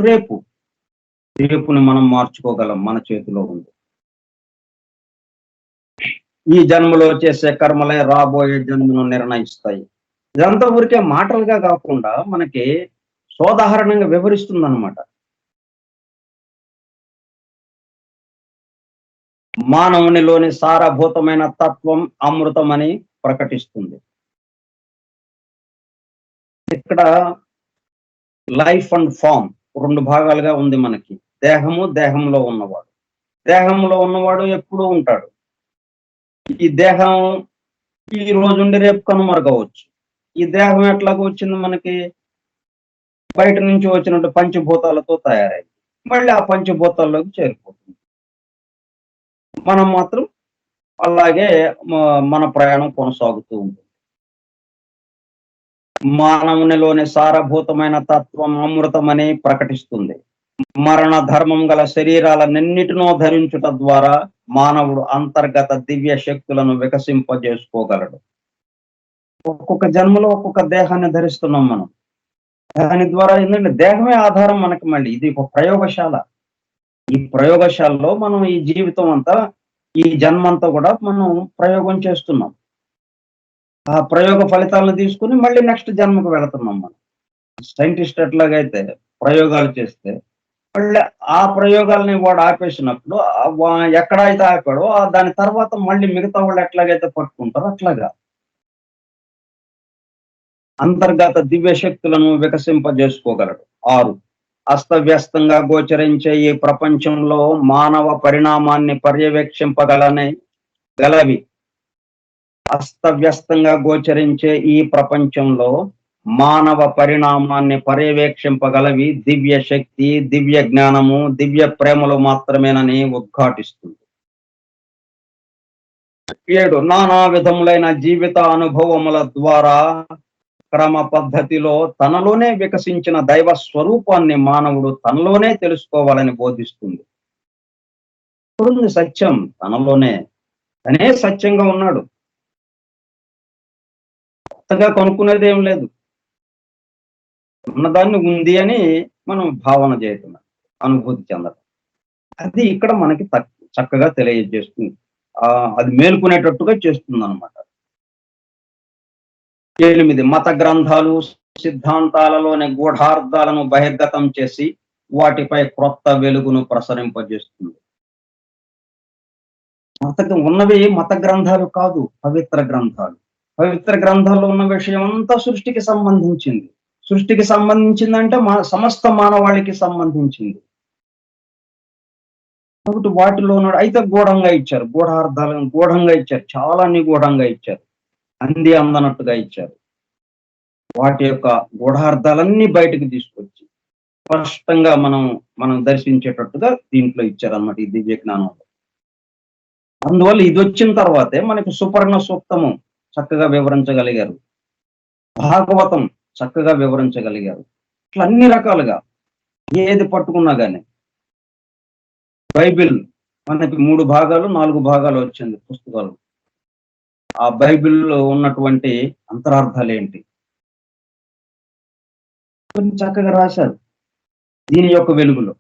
రేపుని మనం మార్చుకోగలం, మన చేతిలో ఉంది. ఈ జన్మలో చేసే కర్మలే రాబోయే జన్మను నిర్ణయిస్తాయి. ఇదంతా ఊరికే మాటలుగా కాకుండా మనకి సోదాహరణంగా వివరిస్తుంది అనమాట. మానవునిలోని సారభూతమైన తత్వం అమృతం అని ప్రకటిస్తుంది. ఇక్కడ లైఫ్ అండ్ ఫామ్ 2 భాగాలుగా ఉంది మనకి. దేహము, దేహంలో ఉన్నవాడు. దేహంలో ఉన్నవాడు ఎప్పుడూ ఉంటాడు. ఈ దేహం ఈ రోజుండి రేపు కనుమరుగవచ్చు. ఈ దేహం ఎట్లాగ వచ్చింది మనకి? బయట నుంచి వచ్చినట్టు పంచభూతాలతో తయారైంది. మళ్ళీ ఆ పంచభూతాల్లోకి చేరిపోతుంది. మనం మాత్రం అలాగే మన ప్రయాణం కొనసాగుతూ ఉంటుంది. మానవునిలోని సారభూతమైన తత్వం అమృతమని ప్రకటిస్తుంది. మరణ ధర్మం గల శరీరాలన్నిటినో ధరించుట ద్వారా మానవుడు అంతర్గత దివ్య శక్తులను వికసింపజేసుకోగలడు. ఒక్కొక్క జన్మలో ఒక్కొక్క దేహాన్ని ధరిస్తున్నాం మనం. దాని ద్వారా ఏంటంటే దేహమే ఆధారం మనకి. మళ్ళీ ఇది ఒక ప్రయోగశాల. ఈ ప్రయోగశాలలో మనం ఈ జీవితం అంతా, ఈ జన్మంతా కూడా మనం ప్రయోగం చేస్తున్నాం. ఆ ప్రయోగ ఫలితాలను తీసుకుని మళ్ళీ నెక్స్ట్ జన్మకు వెళుతున్నాం మనం. సైంటిస్ట్ ఎట్లాగైతే ప్రయోగాలు చేస్తే మళ్ళీ ఆ ప్రయోగాల్ని వాడు ఆపేసినప్పుడు ఎక్కడైతే ఆపాడో దాని తర్వాత మళ్ళీ మిగతా వాళ్ళు ఎట్లాగైతే పట్టుకుంటారో అట్లాగా అంతర్గత దివ్య శక్తులను వికసింపజేసుకోగలడు. 6. అస్తవ్యస్తంగా గోచరించే ఈ ప్రపంచంలో మానవ పరిణామాన్ని గలవి. అస్తవ్యస్తంగా గోచరించే ఈ ప్రపంచంలో మానవ పరిణామాన్ని పర్యవేక్షింపగలవి దివ్య శక్తి, దివ్య జ్ఞానము, దివ్య ప్రేమలు మాత్రమేనని ఉద్ఘాటిస్తుంది. 7. నానా విధములైన జీవిత అనుభవముల ద్వారా క్రమ పద్ధతిలో తనలోనే వికసించిన దైవ స్వరూపాన్ని మానవుడు తనలోనే తెలుసుకోవాలని బోధిస్తుంది. ఇప్పుడు సత్యం తనలోనే, తనే సత్యంగా ఉన్నాడు. కొత్తగా కనుక్కునేది ఏం లేదు. ఉన్నదాన్ని ఉంది అని మనం భావన చేయటం, అనుభూతి చెందడం. అది ఇక్కడ మనకి చక్కగా తెలియజేస్తుంది. అది మేలుకునేటట్టుగా చేస్తుంది అనమాట. 8. మత గ్రంథాలు, సిద్ధాంతాలలోని గూఢార్థాలను బహిర్గతం చేసి వాటిపై క్రొత్త వెలుగును ప్రసరింపజేస్తుంది. ఉన్నవి మత గ్రంథాలు కాదు, పవిత్ర గ్రంథాలు. పవిత్ర గ్రంథాల్లో ఉన్న విషయం అంతా సృష్టికి సంబంధించింది. సృష్టికి సంబంధించిందంటే సమస్త మానవాళికి సంబంధించింది. కాబట్టి వాటిలో అయితే గూఢంగా ఇచ్చారు, గూఢార్థాలను గూఢంగా ఇచ్చారు, చాలా నిగూఢంగా ఇచ్చారు, అంది అందనట్టుగా ఇచ్చారు. వాటి యొక్క గూఢార్థాలన్నీ బయటకు తీసుకొచ్చి స్పష్టంగా మనం దర్శించేటట్టుగా దీంట్లో ఇచ్చారన్నమాట ఈ దివ్య జ్ఞానంలో. అందువల్ల ఇది వచ్చిన తర్వాతే మనకి సుపర్ణ సూక్తము చక్కగా వివరించగలిగారు, భాగవతం చక్కగా వివరించగలిగారు. ఇట్లా అన్ని రకాలుగా ఏది పట్టుకున్నా కానీ బైబిల్ మనకి 3 భాగాలు 4 భాగాలు వచ్చింది పుస్తకాలు. ఆ బైబిల్లో ఉన్నటువంటి అంతరార్థాలు ఏంటి చక్కగా రాశారు దీని యొక్క వెలుగులో.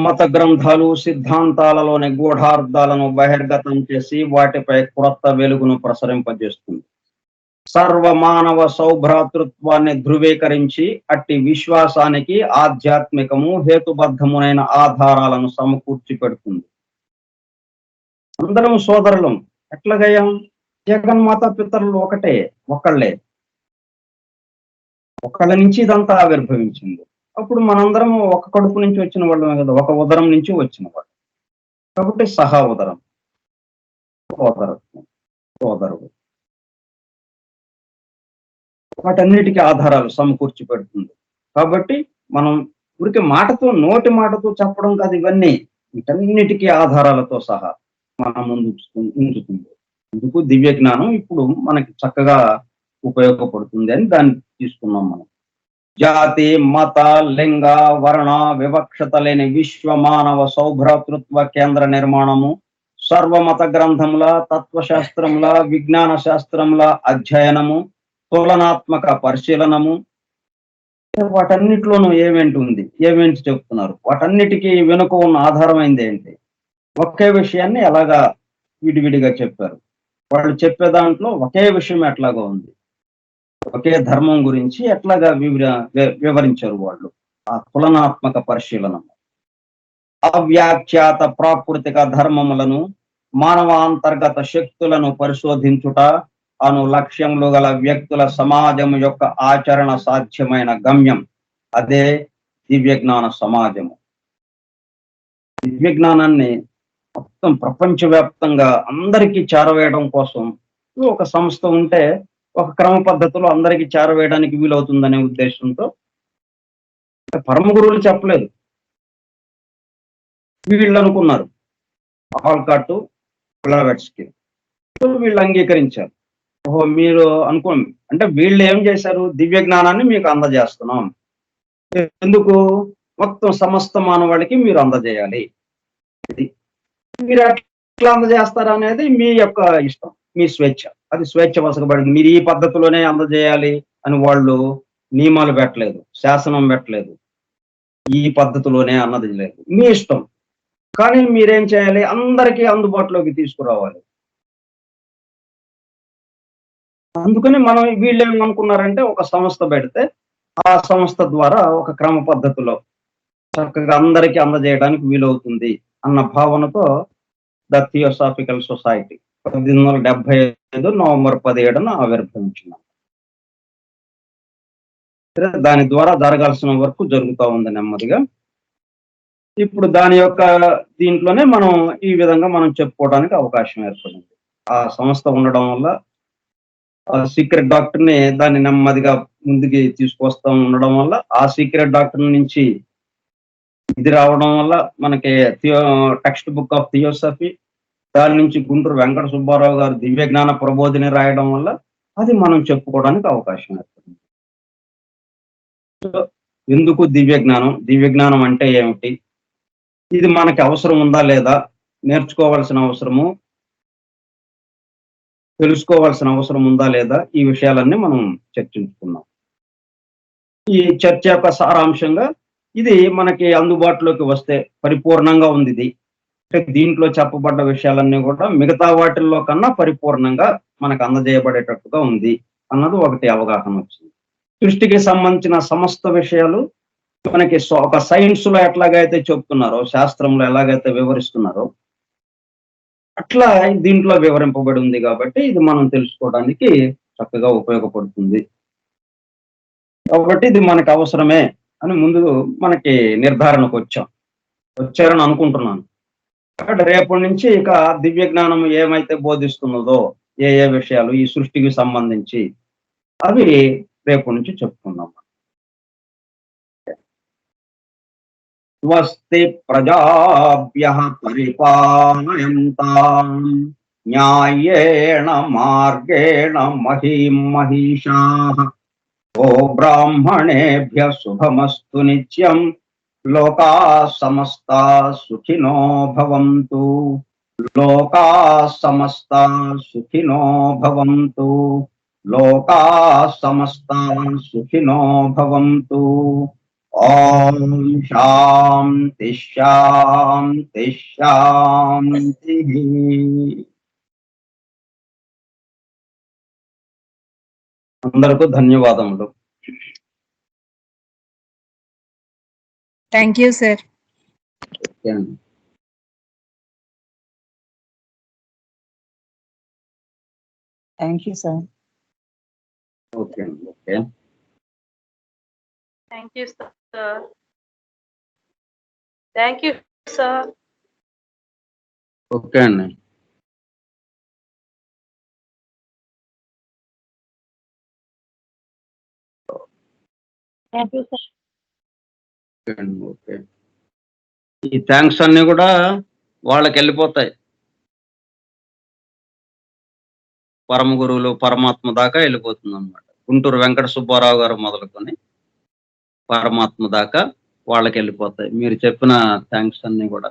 మత గ్రంథాలు, సిద్ధాంతాలలోని గూఢార్థాలను బహిర్గతం చేసి వాటిపై క్రొత్త వెలుగును ప్రసరింపజేస్తుంది. సర్వమానవ సౌభ్రాతృత్వాన్ని ధృవీకరించి అట్టి విశ్వాసానికి ఆధ్యాత్మికము, హేతుబద్ధమునైన ఆధారాలను సమకూర్చి పెడుతుంది. అందరం సోదరులం. ఎట్లాగయ్యాం? జగన్మాత పితరులు ఒకళ్ళే. ఒకళ్ళ నుంచి ఇదంతా ఆవిర్భవించింది. అప్పుడు మనందరం ఒక కడుపు నుంచి వచ్చిన వాళ్ళమే కదా, ఒక ఉదరం నుంచి వచ్చిన వాళ్ళు. కాబట్టి సహా ఉదరం, సోదరుడు వాటన్నిటికీ ఆధారాలు సమకూర్చి పెడుతుంది. కాబట్టి మనం ఊరికి నోటి మాటతో చెప్పడం కాదు, ఇవన్నీ వీటన్నిటికీ ఆధారాలతో సహా మన ముందు ఉంచుతుంది. అందుకు దివ్య జ్ఞానం ఇప్పుడు మనకి చక్కగా ఉపయోగపడుతుంది అని దాన్ని తీసుకున్నాం మనం. జాతి, మత, లింగ, వర్ణ వివక్షత లేని విశ్వ మానవ సౌభ్రాతృత్వ కేంద్ర నిర్మాణము, సర్వమత గ్రంథముల, తత్వశాస్త్రముల, విజ్ఞాన శాస్త్రముల అధ్యయనము, తులనాత్మక పరిశీలనము, వాటన్నిటిలోనూ ఏమేంటి చెప్తున్నారు, వాటన్నిటికీ వెనుక ఉన్న ఆధారమైంది ఏంటి? ఒకే విషయాన్ని ఎలాగా విడివిడిగా చెప్పారు. వాళ్ళు చెప్పే దాంట్లో ఒకే విషయం ఎట్లాగా ఉంది, ఒకే ధర్మం గురించి ఎట్లాగా వివరించారు వాళ్ళు. ఆ తులనాత్మక పరిశీలన. అవ్యాఖ్యాత ప్రాకృతిక ధర్మములను, మానవాంతర్గత శక్తులను పరిశోధించుట అను లక్ష్యములు గల వ్యక్తుల సమాజం యొక్క ఆచరణ సాధ్యమైన గమ్యం అదే దివ్య జ్ఞాన సమాజము. దివ్య జ్ఞానాన్ని మొత్తం ప్రపంచవ్యాప్తంగా అందరికీ చేరవేయడం కోసం ఒక సంస్థ ఉంటే ఒక క్రమ పద్ధతిలో అందరికీ చేరవేయడానికి వీలవుతుందనే ఉద్దేశంతో పరమ గురువులు చెప్పలేదు, వీళ్ళు అనుకున్నారు. ఆల్కాట్, బ్లవెట్స్కి వీళ్ళు అంగీకరించారు. ఓహో, మీరు అనుకోండి అంటే వీళ్ళు ఏం చేశారు, దివ్య జ్ఞానాన్ని మీకు అందజేస్తున్నాం. ఎందుకు? మొత్తం సమస్త మానవాళికి మీరు అందజేయాలి. మీరు ఎట్లా అందజేస్తారు అనేది మీ యొక్క ఇష్టం, మీ స్వేచ్ఛ. అది స్వేచ్ఛ వసకబడింది. మీరు ఈ పద్ధతిలోనే అందజేయాలి అని వాళ్ళు నియమాలు పెట్టలేదు, శాసనం పెట్టలేదు. ఈ పద్ధతిలోనే అన్నది లేదు, మీ ఇష్టం. కానీ మీరేం చేయాలి, అందరికీ అందుబాటులోకి తీసుకురావాలి. అందుకని మనం వీళ్ళు ఏమనుకున్నారంటే ఒక సంస్థ పెడితే ఆ సంస్థ ద్వారా ఒక క్రమ పద్ధతిలో చక్కగా అందరికీ అందజేయడానికి వీలవుతుంది అన్న భావనతో ద థియోసాఫికల్ సొసైటీ 1875 నవంబర్ 17న ఆవిర్భవించింది. దాని ద్వారా జరగాల్సిన వర్క్ జరుగుతూ ఉంది నెమ్మదిగా. ఇప్పుడు దాని యొక్క దీంట్లోనే మనం ఈ విధంగా మనం చెప్పుకోవడానికి అవకాశం ఏర్పడింది. ఆ సంస్థ ఉండడం వల్ల సీక్రెట్ డాక్టర్ని దాన్ని నెమ్మదిగా ముందుకి తీసుకొస్తా ఉండడం వల్ల ఆ సీక్రెట్ డాక్టర్ నుంచి ఇది రావడం వల్ల మనకి టెక్స్ట్ బుక్ ఆఫ్ థియోసఫీ, దాని నుంచి గుంటూరు వెంకట సుబ్బారావు గారు దివ్య జ్ఞాన ప్రబోధిని రాయడం వల్ల అది మనం చెప్పుకోవడానికి అవకాశం ఏర్పడింది. ఎందుకు దివ్య జ్ఞానం, దివ్య జ్ఞానం అంటే ఏమిటి, ఇది మనకి అవసరం ఉందా లేదా, నేర్చుకోవాల్సిన అవసరము, తెలుసుకోవాల్సిన అవసరం ఉందా లేదా, ఈ విషయాలన్నీ మనం చర్చించుకున్నాం. ఈ చర్చ యొక్క సారాంశంగా ఇది మనకి అందుబాటులోకి వస్తే పరిపూర్ణంగా ఉంది. ఇది దీంట్లో చెప్పబడ్డ విషయాలన్నీ కూడా మిగతా వాటిల్లో కన్నా పరిపూర్ణంగా మనకు అందజేయబడేటట్టుగా ఉంది అన్నది ఒకటి అవగాహన వచ్చింది. సృష్టికి సంబంధించిన సమస్త విషయాలు మనకి ఒక సైన్స్ లో ఎట్లాగైతే చెప్తున్నారో, శాస్త్రంలో ఎలాగైతే వివరిస్తున్నారో అట్లా దీంట్లో వివరింపబడి ఉంది. కాబట్టి ఇది మనం తెలుసుకోవడానికి చక్కగా ఉపయోగపడుతుంది. కాబట్టి ఇది మనకు అవసరమే అని ముందు మనకి నిర్ధారణకు వచ్చారని అనుకుంటున్నాను. కాబట్టి రేపటి నుంచి ఇక దివ్య జ్ఞానం ఏమైతే బోధిస్తున్నదో, ఏ ఏ విషయాలు ఈ సృష్టికి సంబంధించి అవి రేపటి నుంచి చెప్పుకుందాం. స్వస్తి ప్రజాభ్యః పరిపాలయంతాం న్యాయేణ మార్గేణ మహీం మహిషాః ఓ బ్రాహ్మణేభ్యః శుభమస్తు నిత్యం లోకాః సమస్తాః సుఖినో భవంతు. లోకాః సమస్తాః సుఖినో భవంతు. లోకాః సమస్తాః సుఖినో భవంతు. ఓం శాంతి శాంతి శాంతి. అందరికీ ధన్యవాదములు. Thank you sir. Thank you sir. Okay అండి. Okay, thank you sir. Thank you sir. Okay అండి. Thank you sir. ఓకే, ఈ థ్యాంక్స్ అన్ని కూడా వాళ్ళకి వెళ్ళిపోతాయి. పరమ గురువులు పరమాత్మ దాకా వెళ్ళిపోతుంది అన్నమాట. గుంటూరు వెంకట సుబ్బారావు గారు మొదలుకొని పరమాత్మ దాకా వాళ్ళకి వెళ్ళిపోతాయి. మీరు చెప్పిన థ్యాంక్స్ అన్ని కూడా